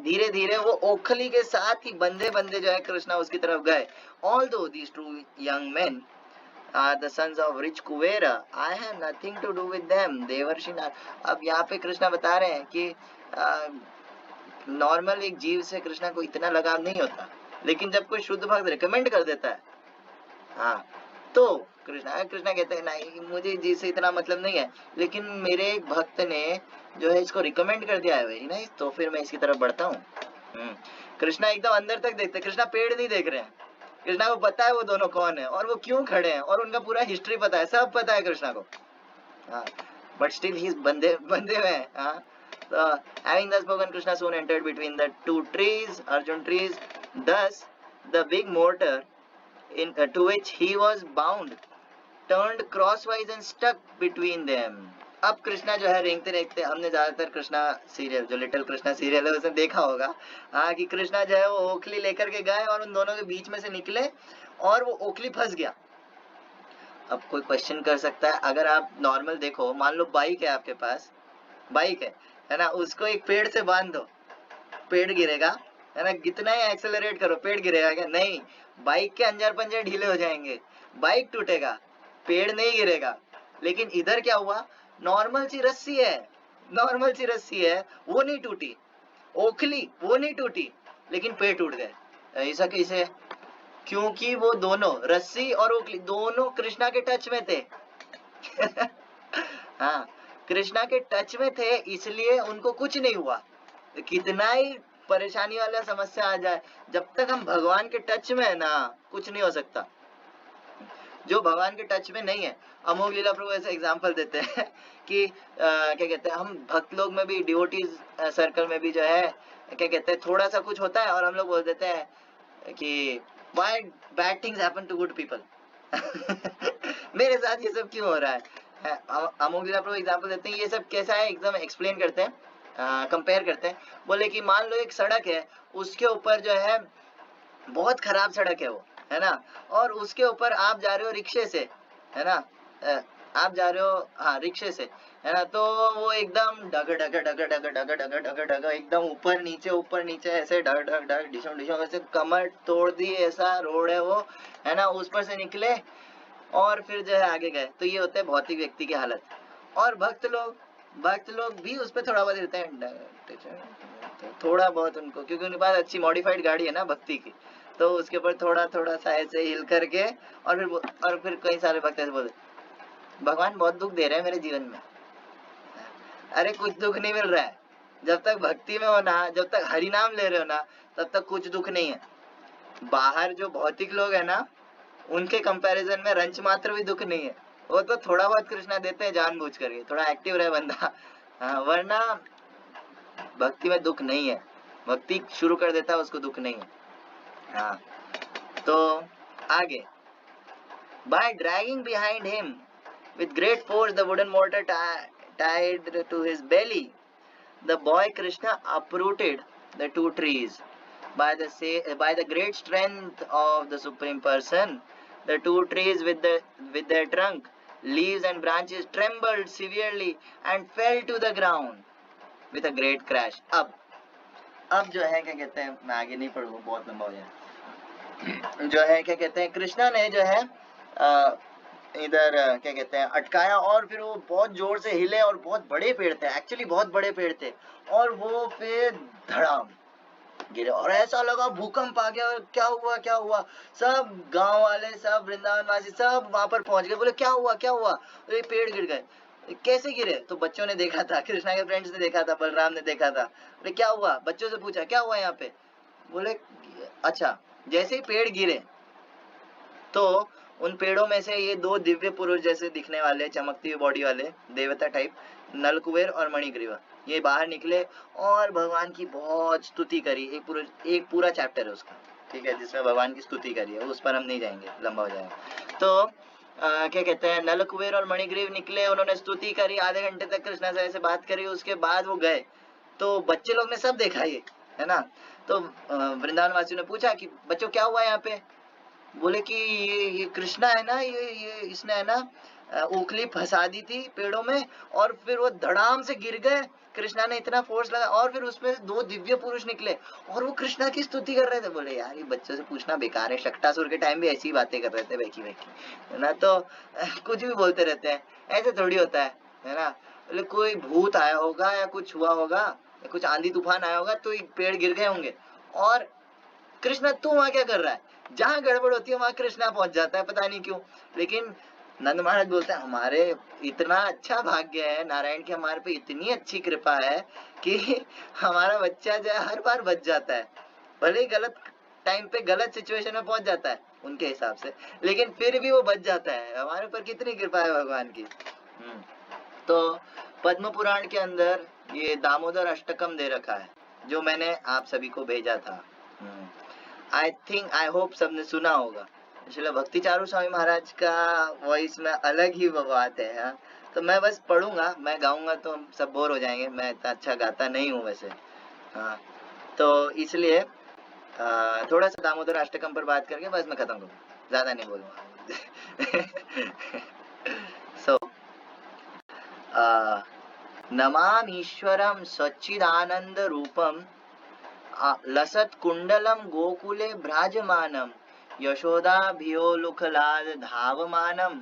धीरे धीरे वो ओखली के साथ ही बंदे बंदे जो है कृष्णा उसकी तरफ गए। Although these two young men are the sons of rich Kuvera, I have nothing to do with them, देवर्षि नाथ। अब यहाँ पे कृष्णा बता रहे हैं कि नॉर्मल एक जीव से कृष्णा को इतना लगाव नहीं होता, लेकिन जब कोई शुद्ध भक्त रिकमेंड कर देता है, हाँ, तो कृष्णा कहते हैं नहीं, मुझे जी से इतना मतलब नहीं है, लेकिन मेरे एक भक्त ने जो है इसको रिकमेंड कर दिया है, वेरी नाइस, तो फिर मैं इसकी तरफ बढ़ता हूँ। कृष्णा एकदम अंदर तक देखते, कृष्णा पेड़ नहीं देख रहे हैं, कृष्णा को पता है वो दोनों कौन है और वो क्यों खड़े हैं, और उनका पूरा हिस्ट्री पता है, सब पता है कृष्णा को, बट स्टिल ही बंदे में। Having thus spoken, Krishna soon entered between the two trees, Arjun trees. Thus, the big mortar to which he was bound turned crosswise and stuck between them. अब कृष्णा जो है रेंगते रेंगते, हमने ज्यादातर कृष्णा सीरियल, जो लिटिल कृष्णा सीरियल है, उसमें देखा होगा, हाँ, कि कृष्णा जो है वो ओखली लेकर के गए और उन दोनों के बीच में से निकले और वो ओखली फंस गया। अब कोई क्वेश्चन कर सकता है, अगर आप नॉर्मल देखो, मान लो बाइक है आपके पास, बाइक है ना, उसको एक पेड़ से बांध दो, पेड़ गिरेगा, है ना, कितना ही एक्सेलरेट करो पेड़ गिरेगा क्या? नहीं, बाइक के अंजर पंजर ढीले हो जाएंगे, बाइक टूटेगा, पेड़ नहीं गिरेगा। लेकिन इधर क्या हुआ, नॉर्मल सी रस्सी है, वो नहीं टूटी, ओखली वो नहीं टूटी, लेकिन पेड़ टूट गए। ऐसा कैसे? क्योंकि वो दोनों, रस्सी और ओखली दोनों कृष्णा के टच में थे हाँ, कृष्णा के टच में थे, इसलिए उनको कुछ नहीं हुआ। कितना ही परेशानी वाला समस्या आ जाए, जब तक हम भगवान के टच में है ना, कुछ नहीं हो सकता। जो भगवान के टच में नहीं है, अमोघ लीला प्रभु ऐसे एग्जांपल देते हैं कि क्या कहते हैं, हम भक्त लोग में भी, डिवोटीज सर्कल में भी जो है, क्या कहते हैं, थोड़ा सा कुछ होता है और हम लोग बोल देते हैं कि why bad things happen to good people मेरे साथ ये सब क्यों हो रहा है? अमोक जी प्रभु एग्जाम्पल देते हैं, ये सब कैसा है एकदम एक्सप्लेन करते हैं, कंपेयर करते हैं। बोले कि मान लो एक सड़क है, उसके ऊपर जो है बहुत खराब सड़क है वो, है ना, और उसके ऊपर आप जा रहे हो रिक्शे से, है ना, आप जा रहे हो, हाँ, रिक्शे से, है ना, तो वो एकदम डग डग डग डग डग डग डग डग एकदम ऊपर नीचे ऐसे डग डग डग डिशम डिशम ऐसे कमर तोड़ दी ऐसा रोड है वो, है ना, उस पर से निकले और फिर जो है आगे गए। तो ये होता है भौतिक व्यक्ति की हालत। और भक्त लोग भी उस पर थोड़ा बहुत रहते हैं, थोड़ा बहुत उनको, क्योंकि उनके पास अच्छी मॉडिफाइड गाड़ी है ना भक्ति की, तो उसके ऊपर थोड़ा थोड़ा सा ऐसे हिल करके, और फिर कई सारे भक्त ऐसे बोलते भगवान बहुत दुख दे रहे हैं मेरे जीवन में। अरे कुछ दुख नहीं मिल रहा है, जब तक भक्ति में हो ना, जब तक हरि नाम ले रहे हो ना, तब तक कुछ दुख नहीं है। बाहर जो भौतिक लोग है ना, उनके कंपैरिजन में रंच मात्र भी दुख नहीं है। वो तो थोड़ा बहुत कृष्णा देते हैं जानबूझ करके, थोड़ा एक्टिव रहे बंदा, हाँ, वरना भक्ति में दुख नहीं है। भक्ति शुरू कर देता है उसको दुख नहीं है। हाँ, तो आगे, by dragging behind him with great force the wooden mortar tied to his belly, the boy Krishna uprooted the two trees. By the great strength of the Supreme Person, the two trees with their trunk, leaves and branches trembled severely and fell to the ground with a great crash. अब जो है क्या कहते हैं, मैं आगे नहीं पढ़ूंगा, बहुत लंबा हो जाए। जो है क्या कहते हैं, कृष्णा ने जो है इधर क्या कहते हैं अटकाया, और फिर वो बहुत जोर से हिले, और बहुत बड़े पेड़ थे, एक्चुअली बहुत बड़े पेड़ थे, और वो फिर धड़ाम गिरे, और ऐसा लगा भूकंप आ गया। और क्या हुआ, सब गांव वाले, सब वृंदावन वासी सब वहां पर पहुंच गए। बोले क्या हुआ, ये पेड़ गिर गए, कैसे गिरे? तो बच्चों ने देखा था, कृष्णा के फ्रेंड्स ने देखा था, बलराम ने देखा था। बोले क्या हुआ, बच्चों से पूछा क्या हुआ यहाँ पे? बोले अच्छा, जैसे ही पेड़ गिरे तो उन पेड़ों में से ये दो दिव्य पुरुष जैसे दिखने वाले, चमकती हुई बॉडी वाले देवता टाइप, नलकुबेर और मणिग्रीवा, ये बाहर निकले और भगवान की बहुत स्तुति करी। एक पूरा चैप्टर है उसका, ठीक है, जिसमें भगवान की स्तुति करी है, उस पर हम नहीं जाएंगे, लंबा हो जाएगा। तो क्या कहते हैं, नलकुबेर और मणिग्रीव निकले, उन्होंने स्तुति करी, आधे घंटे तक कृष्णा से ऐसे बात करी, उसके बाद वो गए। तो बच्चे लोग ने सब देखा ये, है ना। तो वृंदावन वासियों ने पूछा कि बच्चों क्या हुआ यहाँ पे? बोले कि ये कृष्णा है ना, ये इसने है ना उखली फंसा दी थी पेड़ों में, और फिर वो धड़ाम से गिर गए। कृष्णा ने इतना फोर्स लगा, और फिर उसमें दो दिव्य पुरुष निकले और वो कृष्णा की स्तुति कर रहे थे। बोले यार ये बच्चों से पूछना बेकार है, शक्टासुर के टाइम भी ऐसी ही बातें कर रहे थे, बैकी है ना, तो कुछ भी बोलते रहते हैं, ऐसे थोड़ी होता है ना। बोले कोई भूत आया होगा या कुछ हुआ होगा, या कुछ आंधी तूफान आया होगा तो पेड़ गिर गए होंगे। और कृष्णा तू वहां क्या कर रहा है? जहां गड़बड़ होती है वहां कृष्णा पहुंच जाता है, पता नहीं क्यों। लेकिन नंद महाराज बोलते हैं हमारे इतना अच्छा भाग्य है नारायण की, हमारे पे इतनी अच्छी कृपा है कि हमारा बच्चा जो है हर बार बच जाता है, भले ही गलत टाइम पे गलत सिचुएशन में पहुंच जाता है उनके हिसाब से, लेकिन फिर भी वो बच जाता है। हमारे ऊपर कितनी कृपा है भगवान की। तो पद्म पुराण के अंदर ये दामोदर अष्टकम दे रखा है, जो मैंने आप सभी को भेजा था। आई होप सबने सुना होगा। इसलिए भक्ति चारू स्वामी महाराज का वॉइस में अलग ही बात है। हाँ, तो मैं बस पढ़ूंगा, मैं गाऊंगा तो सब बोर हो जाएंगे, मैं इतना अच्छा गाता नहीं हूँ वैसे। हाँ, तो इसलिए थोड़ा सा दामोदर अष्टकम पर बात करके बस मैं खत्म करूँ, ज्यादा नहीं बोलूंगा। सो नमामीश्वरम सच्चिदानंद रूपम लसत कुंडलम गोकुले भ्राजमानम यशोदाभियोलुखलाद धावमानम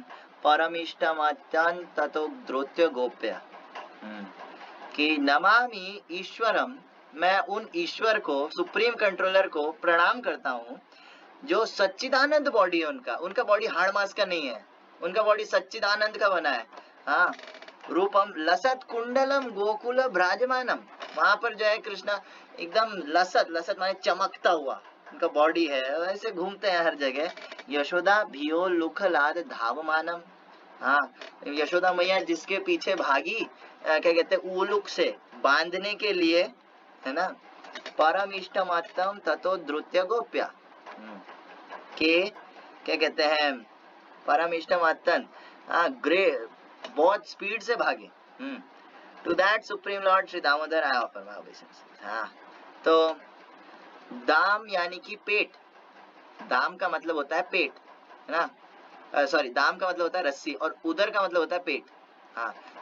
परमिष्टमत्यंत ततो द्रोत्य गोप्य। कि नमामि ईश्वरम, मैं उन ईश्वर को, सुप्रीम कंट्रोलर को प्रणाम करता हूँ जो सच्चिदानंद बॉडी है उनका बॉडी हाड़ मास का नहीं है, उनका बॉडी सच्चिदानंद का बना है। हाँ, रूपम लसत कुंडलम गोकुल भ्राजमानम, वहां पर जो है कृष्णा एकदम लसत माने चमकता हुआ उनका बॉडी है, ऐसे घूमते हैं हर जगह। यशोदा भियो लुख लाद धावमानम, हाँ, यशोदा मैया जिसके पीछे भागी क्या कहते हैं उलुक से बांधने के लिए, है ना। परम इष्टमत्तम ततो द्रुत्य गोप्या, के क्या कहते हैं परम इष्टम अतन, ग्रेट, बहुत स्पीड से भागे। To that supreme lord Shri Damodar I offer my obeisance. तो दाम यानी कि पेट, दाम का मतलब होता है पेट, है ना, सॉरी, दाम का मतलब होता है रस्सी और उदर का मतलब होता है पेट।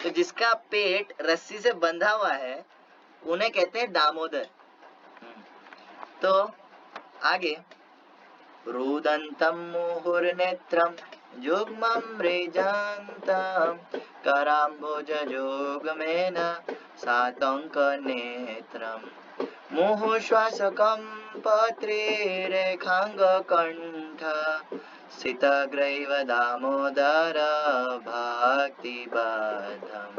तो जिसका पेट रस्सी से बंधा हुआ है उन्हें कहते हैं दामोदर। तो आगे, रुदंतम मुहुर्नेत्रम युग्मं रेजंतम कराम्बुज जोगमेन सातंक नेत्रम मुहुश्वासकं पत्रे रेखांग कंठ सितग्रैव दामोदर भक्ति बद्धम।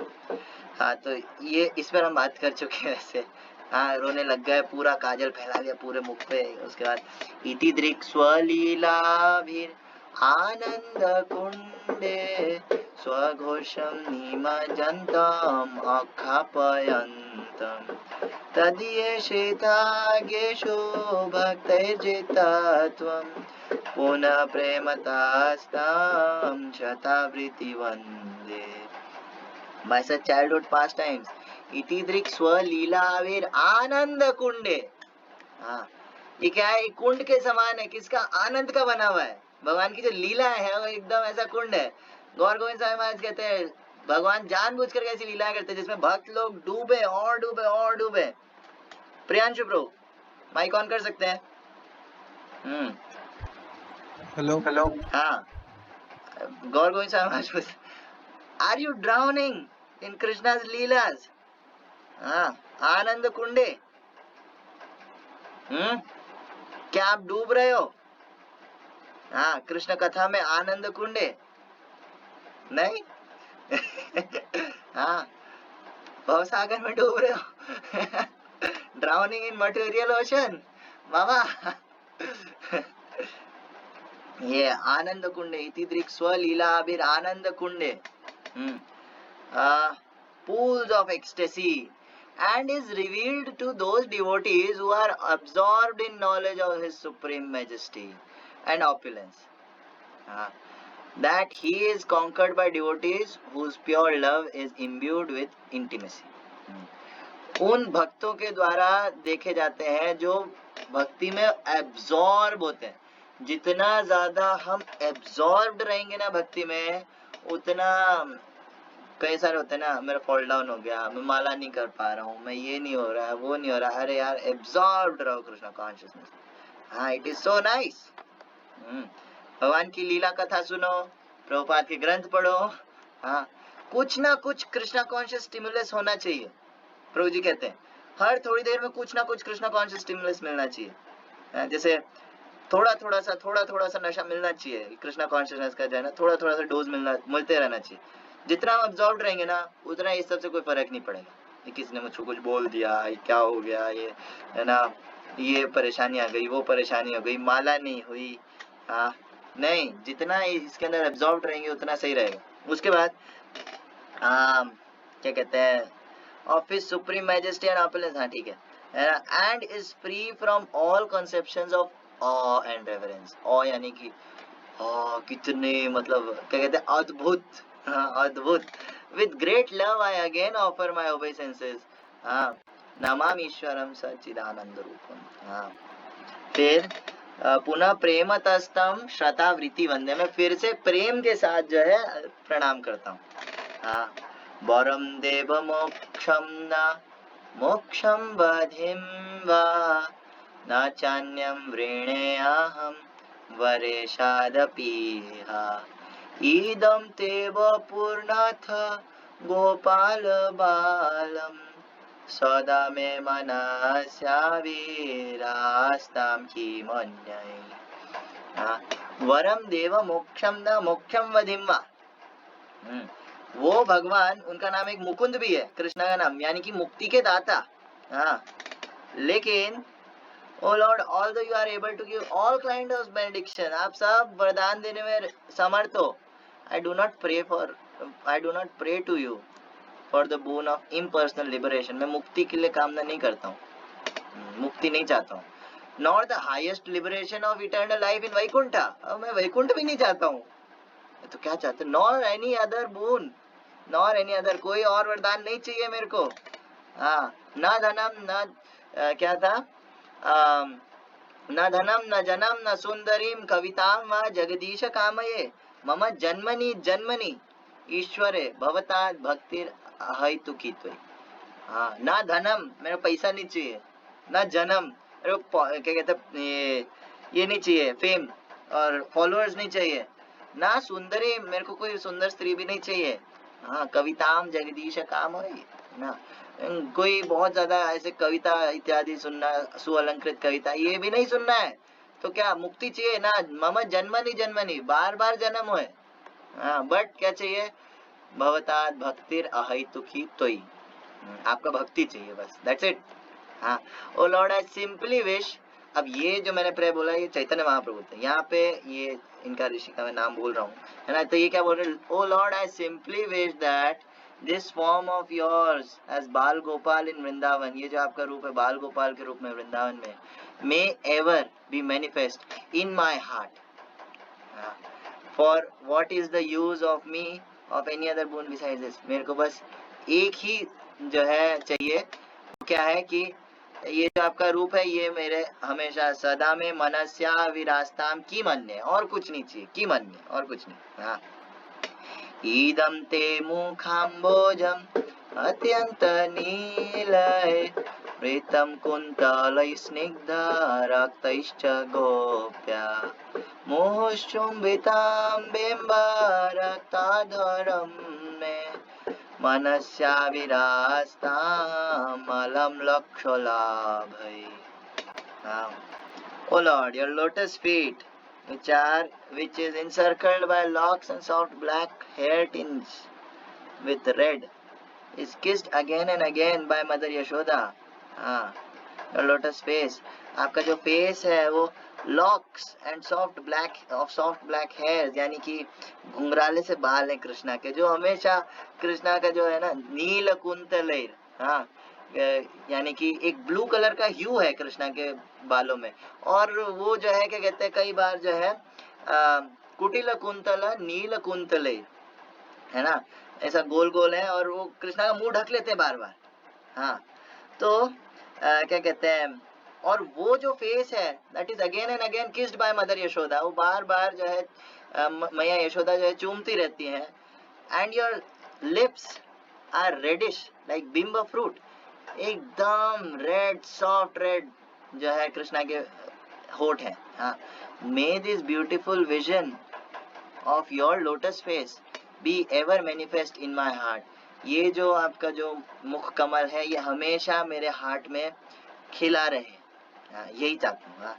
तो ये इस पर हम बात कर चुके हैं वैसे। रोने लग गए, पूरा काजल फैला दिया पूरे मुख पे। उसके बाद इति दृक् स्वलीलाभिर आनंद कुंडे स्वघोषं निमज्जन्तम् अख्यापयन्तम् तदीयेषेतागेषु भक्तैर्जितत्वं पुनः प्रेमतास्तां शतावृत्ति वन्दे। By such childhood pastimes, इति दृक् स्वलीलाविर आनंद कुंडे। ये क्या है? एक कुंड के समान है, किसका? आनंद का बना हुआ है। भगवान की जो लीला है वो एकदम ऐसा कुंड है। गौर गोविंद स्वामी महाराज कहते हैं भगवान जानबूझकर ऐसी लीला करते हैं जिसमें भक्त लोग डूबे और डूबे और डूबे। प्रियांशु ब्रो, माइक ऑन कर सकते हैं? Hello hello. Gaur Govind Swami Maharaj, are you drowning in Krishna's lilas? आनंद कुंडे। क्या आप डूब रहे हो? कृष्ण कथा में आनंद कुंडे नहीं? भव सागर में डूब रहे हो? ड्राउनिंग इन मटेरियल ओशन बाबा। ये आनंद कुंडे, इति दृक् स्वलीलाभिर आनंद कुंडे, pools of ecstasy, and is revealed to those devotees who are absorbed in knowledge of his supreme majesty and opulence. That he is conquered by devotees whose pure love is imbued with intimacy. उन भक्तों के द्वारा देखे जाते हैं जो भक्ति में एब्जॉर्ब होते हैं। जितना ज्यादा हम एब्जॉर्ब्ड रहेंगे ना भक्ति में, उतना, कई सारे होते हैं ना, मेरा फॉल डाउन हो गया, मैं माला नहीं कर पा रहा हूँ, मैं ये नहीं हो रहा है, वो नहीं हो रहा है। अरे यार, एब्जॉर्ब्ड रहो Krishna consciousness. It is so nice. भगवान की लीला कथा सुनो, प्रभुपाद के ग्रंथ पढ़ो। कुछ ना कुछ कृष्णा कॉन्शियस स्टिमुलस होना चाहिए। प्रभु जी कहते हैं हर थोड़ी देर में कुछ ना कुछ कृष्णा कॉन्शियस स्टिमुलस मिलना चाहिए। जैसे थोड़ा थोड़ा सा नशा मिलना चाहिए कृष्णा कॉन्शियसनेस का, जो है ना, थोड़ा सा डोज मिलते रहना चाहिए। जितना हम अब्जॉर्ब रहेंगे ना, उतना इस सब से कोई फर्क नहीं पड़ेगा। ये किसी ने मुझको कुछ बोल दिया, ये क्या हो गया, ये है ना, ये परेशानी आ गई, वो परेशानी हो गई, माला नहीं हुई। नहीं, जितना इसके अंदर अब्जॉर्ब रहेंगे उतना सही रहेगा। उसके बाद क्या कहते हैं, of his supreme majesty and opulence, ठीक है, and is free from all conceptions of awe and reverence. Awe यानी कि कितने, मतलब क्या कहते हैं, अद्भुत, अद्भुत। With great love I again offer my obeisances, नमामि ईश्वरम सच्चिदानंद रूपम। फिर पुनः प्रेम तस्तम शतावृत्ति वंदे, मैं फिर से प्रेम के साथ जो है प्रणाम करता हूँ। वरम देव मोक्षम न मोक्षम बधिम वा न चान्यम वृणेऽहं वरेशादपीहा इदं तेव पूर्णथ गोपाल बालम सदा मे मनस्याविरास्तां किमन्यै। वरम देव मोक्षम न मोक्षम वधिम वा, वो भगवान, उनका नाम एक मुकुंद भी है, कृष्णा का नाम, यानी कि मुक्ति के दाता। लेकिन O Lord, although you are able to give all kind of benediction, आप सब वरदान देने में समर्थ हो, I do not pray to you for the boon of impersonal liberation. मैं मुक्ति के लिए कामना नहीं करता हूँ, मुक्ति नहीं चाहता हूँ। Not the highest liberation of eternal life in Vaikuntha, मैं वैकुंठ भी नहीं चाहता हूँ। तो क्या चाहते, nor any other boon, nor any other, कोई और वरदान नहीं चाहिए मेरे को। हाँ, न धनम न क्या था, न धनम न जनम न सुंदरीम कविताम व जगदीश कामये मम जन्मनि जन्मनि ईश्वरे भवता भक्तिर अहैतुकी त्वयि। हाँ, ना धनम, मेरा पैसा नहीं चाहिए, ना जन्म, मेरे को क्या कहते हैं, ये नहीं चाहिए, फेम और फॉलोअर्स नहीं चाहिए, ना सुंदरी, मेरे को कोई सुंदर स्त्री भी नहीं चाहिए। हाँ, कविताम जगदीश काम है ना, कोई बहुत ज्यादा ऐसे कविता इत्यादि सुनना, सुअलंकृत कविता, ये भी नहीं सुनना है। तो क्या मुक्ति चाहिए ना, मम जन्मनि जन्मनि, बार बार जन्म होए। हाँ, बट क्या चाहिए, भवतात भक्तिर अहैतुकी त्वयि, आपका भक्ति चाहिए बस, दैट्स इट। हाँ, ओ लॉर्ड आई सिंपली विश, अब ये जो मैंने प्रे बोला, ये चैतन्य महाप्रभु बोलते हैं यहाँ पे, ये इनका ऋषि का मैं नाम भूल रहा हूँ, है ना। तो ये क्या बोल रहे हैं, O Lord I simply wish that this form of yours as Bal Gopal इन वृंदावन, ये जो आपका रूप है बाल गोपाल के रूप में वृंदावन में, may ever be manifest in my heart, for what is the use of me of any other boon beside this, मेरे को बस एक ही जो है चाहिए, क्या है कि ये जो आपका रूप है ये मेरे हमेशा सदा में मनस्या विरास्ताम की मन्य, और कुछ नहीं चाहिए, की मन्य, और कुछ नहीं। हाँ, ईदम ते मुखाम्बोजम अत्यंत नीलय प्रीतम कुंतलय स्निग्ध रक्तैश्च गोप्या मोहचुंबितां बिंबरक्ताधरम मे मनस्या विरास्तामलं लक्षलाभै। O Lord, your lotus feet, which is encircled by locks and soft black hair tinged with red, is kissed again and again by Mother Yashoda. हाँ, your lotus face, आपका जो फेस है वो locks and soft black hair, यानी कि घुंघराले से बाल है कृष्णा के, जो हमेशा कृष्णा का जो है ना नील कुंतलेर, हाँ, यानी कि एक ब्लू कलर का ह्यू है कृष्णा के बालों में, और वो जो है क्या कहते हैं, कई बार जो है कुटिल कुंतल नील कुंतले, है ना, ऐसा गोल गोल है, और वो कृष्णा का मुंह ढक लेते हैं बार बार। हाँ, तो क्या कहते हैं, और वो जो फेस है that is again and again kissed by mother Yashoda, वो बार बार जो है मैया यशोदा जो है चूमती रहती है। And your lips are reddish like bimba fruit, एकदम रेड, सॉफ्ट रेड जो है कृष्णा के होठ है। हाँ, may this beautiful vision of your lotus face be ever manifest in my heart, ये जो आपका जो मुख कमल है ये हमेशा मेरे हार्ट में खिला रहे। यही चाहता हूँ।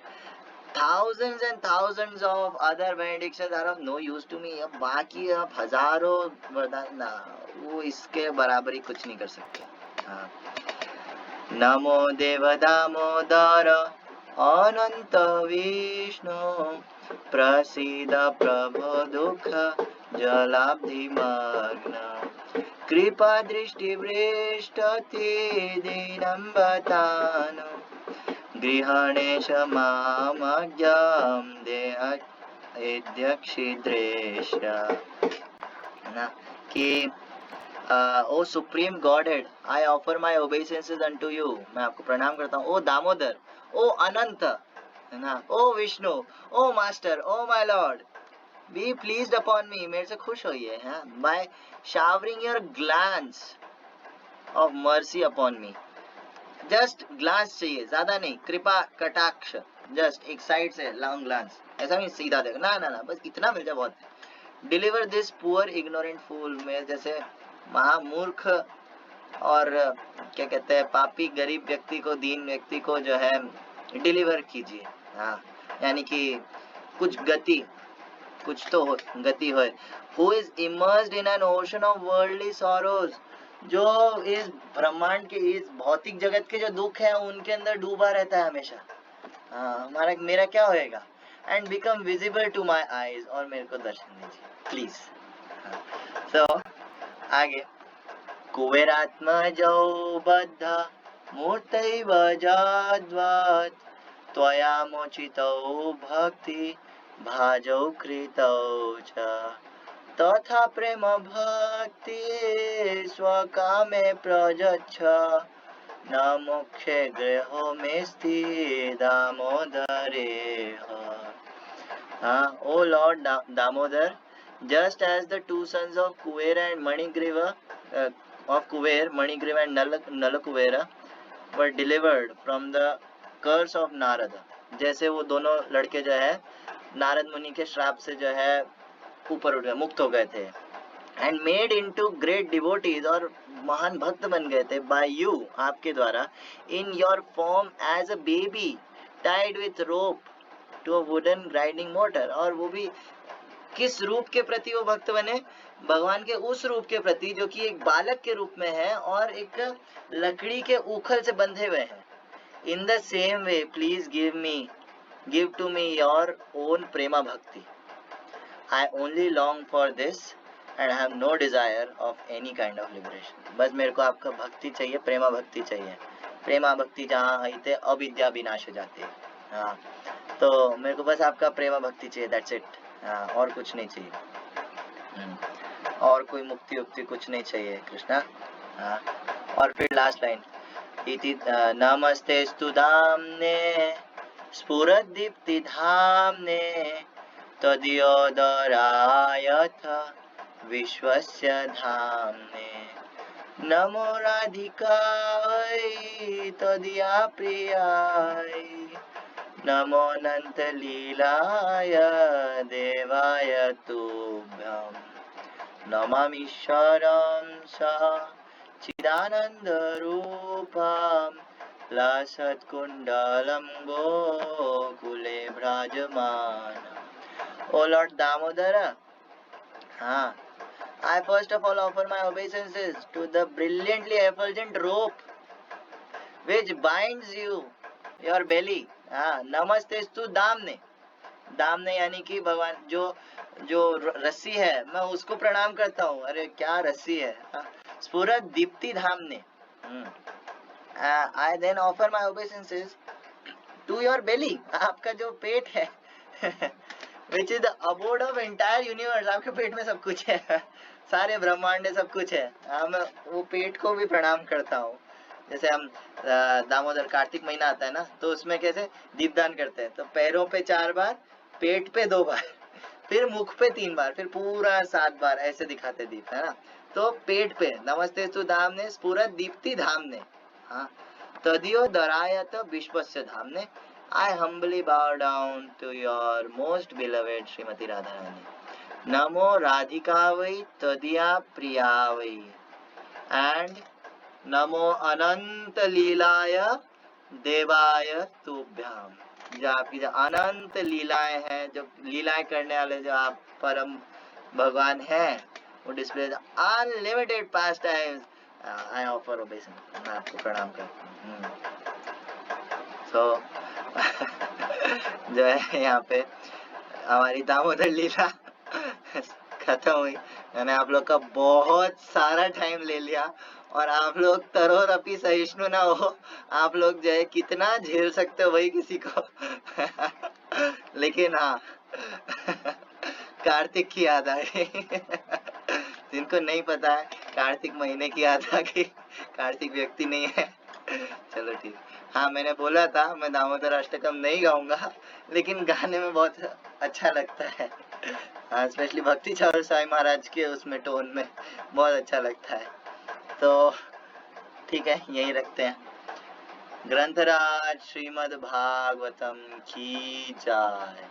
Thousands and thousands of other benedictions are of no use to me, अब बाकी अब हजारों वरदान ना, वो इसके बराबरी कुछ नहीं कर सकते। हाँ, नमो देव दामोदर अनंत विष्णु प्रसीद प्रभो दुख जलाब्धि मग्न कृपा दृष्टि वृष्टति दीनं बतानु गृहणेश मामज्ञां देहाद्यक्षिद्रेश, ना कि O Supreme Godhead, I offer my obeisances unto you, मैं आपको प्रणाम करता हूँ। ओ दामोदर, ओ अनंत, है ना, O Vishnu, O master, O my Lord, be pleased upon me, मेरे से खुश होइए, हाँ, by showering your glance of mercy upon me, just glance चाहिए, ज्यादा नहीं, कृपा कटाक्ष, जस्ट एक साइड से लॉन्ग ग्लांस, ऐसा नहीं सीधा देखो, ना ना ना, बस इतना मिल जाए बहुत। डिलीवर दिस पुअर इग्नोरेंट फूल, में जैसे महामूर्ख और क्या कहते हैं पापी गरीब व्यक्ति को, दीन व्यक्ति को जो है डिलीवर कीजिए। हाँ, यानी कि कुछ गति, कुछ तो हो, गति हो। Who is immersed in an ocean of worldly sorrows, जो इस ब्रह्मांड के, इस भौतिक जगत के जो दुख है उनके अंदर डूबा रहता है हमेशा। हाँ, मेरा क्या होएगा, and become visible to my eyes, और मेरे को दर्शन दीजिए प्लीज। सो आगे, कुबेरात्मजौ बद्ध मूर्तैव जाद्वत् त्वया मोचितौ भक्ति भाजौ कृतौ च तथा प्रेम भक्ति स्वकामे प्रजच्छ न मुख्य ग्रहो में स्थित Damodare O Lord Damodar, just as the two sons of Kuvera and Manigriva and Nalakuvera were delivered from the curse of Narada, जैसे वो दोनों लड़के जो है नारद मुनि के श्राप से जो है ऊपर उठ गए, मुक्त हो गए थे, and made into great devotees और महान भक्त बन गए थे by you, आपके द्वारा, in your form as a baby tied with rope to a wooden grinding mortar, और वो भी किस रूप के प्रति वो भक्त बने, भगवान के उस रूप के प्रति जो कि एक बालक के रूप में है और एक लकड़ी के उखल से बंधे हुए हैं. In the same way please give to me your own prema bhakti. I only long for this and have no desire of any kind of liberation. बस मेरे को आपका भक्ति चाहिए, प्रेमा भक्ति चाहिए. प्रेमा भक्ति जहाँ आई थे अविद्या विनाश हो जाती है. हाँ, तो मेरे को बस आपका प्रेमा भक्ति चाहिए, that's it. हाँ, और कुछ नहीं चाहिए, और कोई मुक्ति उक्ति कुछ नहीं चाहिए कृष्णा. हाँ, और फिर लास्ट लाइन, इति नमस्तेस्तु धाम्ने स्फुरद्दीप्तिधाम्ने तदियोदरायथ विश्वस्य धाम्ने नमो राधिकायै तदिया प्रियाय नमो अनन्तलीलाय देवाय तुभ्यं नमामीश्वरं सह चिदानन्दरूपं लसत्कुण्डलं गोकुले भ्राजमानम्. O Lord Damodara, I first of all offer my obeisances to the brilliantly effulgent rope which binds you, your belly. नमस्तेस्तु दामने. दामने यानी कि भगवान जो रस्सी है, मैं उसको प्रणाम करता हूँ. अरे क्या रस्सी है. स्फुरद Deepti Dhamne. I then offer my obeisances to your belly, आपका जो पेट है, which is the abode of entire universe. आपके पेट में सब कुछ है, सारे ब्रह्मांड सब कुछ है. मैं वो पेट को भी प्रणाम करता हूँ. जैसे हम दामोदर कार्तिक महीना आता है ना, तो उसमें कैसे दीपदान करते हैं, तो पैरों पे 4 बार, पेट पे 2 बार, फिर मुख पे 3 बार, फिर पूरा 7 बार ऐसे दिखाते दीप, है ना. तो पेट पे नमस्तेस्तु धामने स्फुरद दीप्ति धामने. तदियो दरायत विश्वस्य Dhamne. I humbly bow down to your most beloved Srimati Radharani. Namo Radhikavai Tadiya Priyavai. And Namo Ananta Leelaya Devaya Tubhyam. जो आपकी जो अनंत लीलाएं हैं, जो लीलाएं करने वाले जो आप परम भगवान हैं, वो display unlimited pastimes. I offer obeisance. मैं आपको प्रणाम करता हूँ. जो है यहाँ पे हमारी दामोदर लीला खत्म हुई. मैंने आप लोग का बहुत सारा टाइम ले लिया, और आप लोग तरोर अपी सहिष्णु ना हो. आप लोग जो है कितना झेल सकते हो वही किसी को. लेकिन हाँ, कार्तिक की याद आ गई. जिनको नहीं पता है, कार्तिक महीने की याद आ गई, कार्तिक व्यक्ति नहीं है. चलो ठीक. हाँ, मैंने बोला था मैं दामोदर अष्टकम नहीं गाऊंगा, लेकिन गाने में बहुत अच्छा लगता है. हाँ, स्पेशली भक्ति चावल साई महाराज के उसमें टोन में बहुत अच्छा लगता है. तो ठीक है, यही रखते हैं. ग्रंथराज श्रीमद् भागवतम की जय.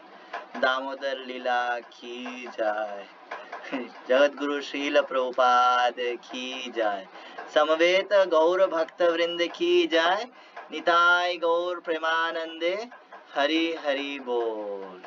दामोदर लीला की जय. जगत गुरु श्रील प्रभुपाद की जय. समवेत गौर भक्त वृंद की जय. निताय गौर प्रेमानंदे. हरि हरि बोल.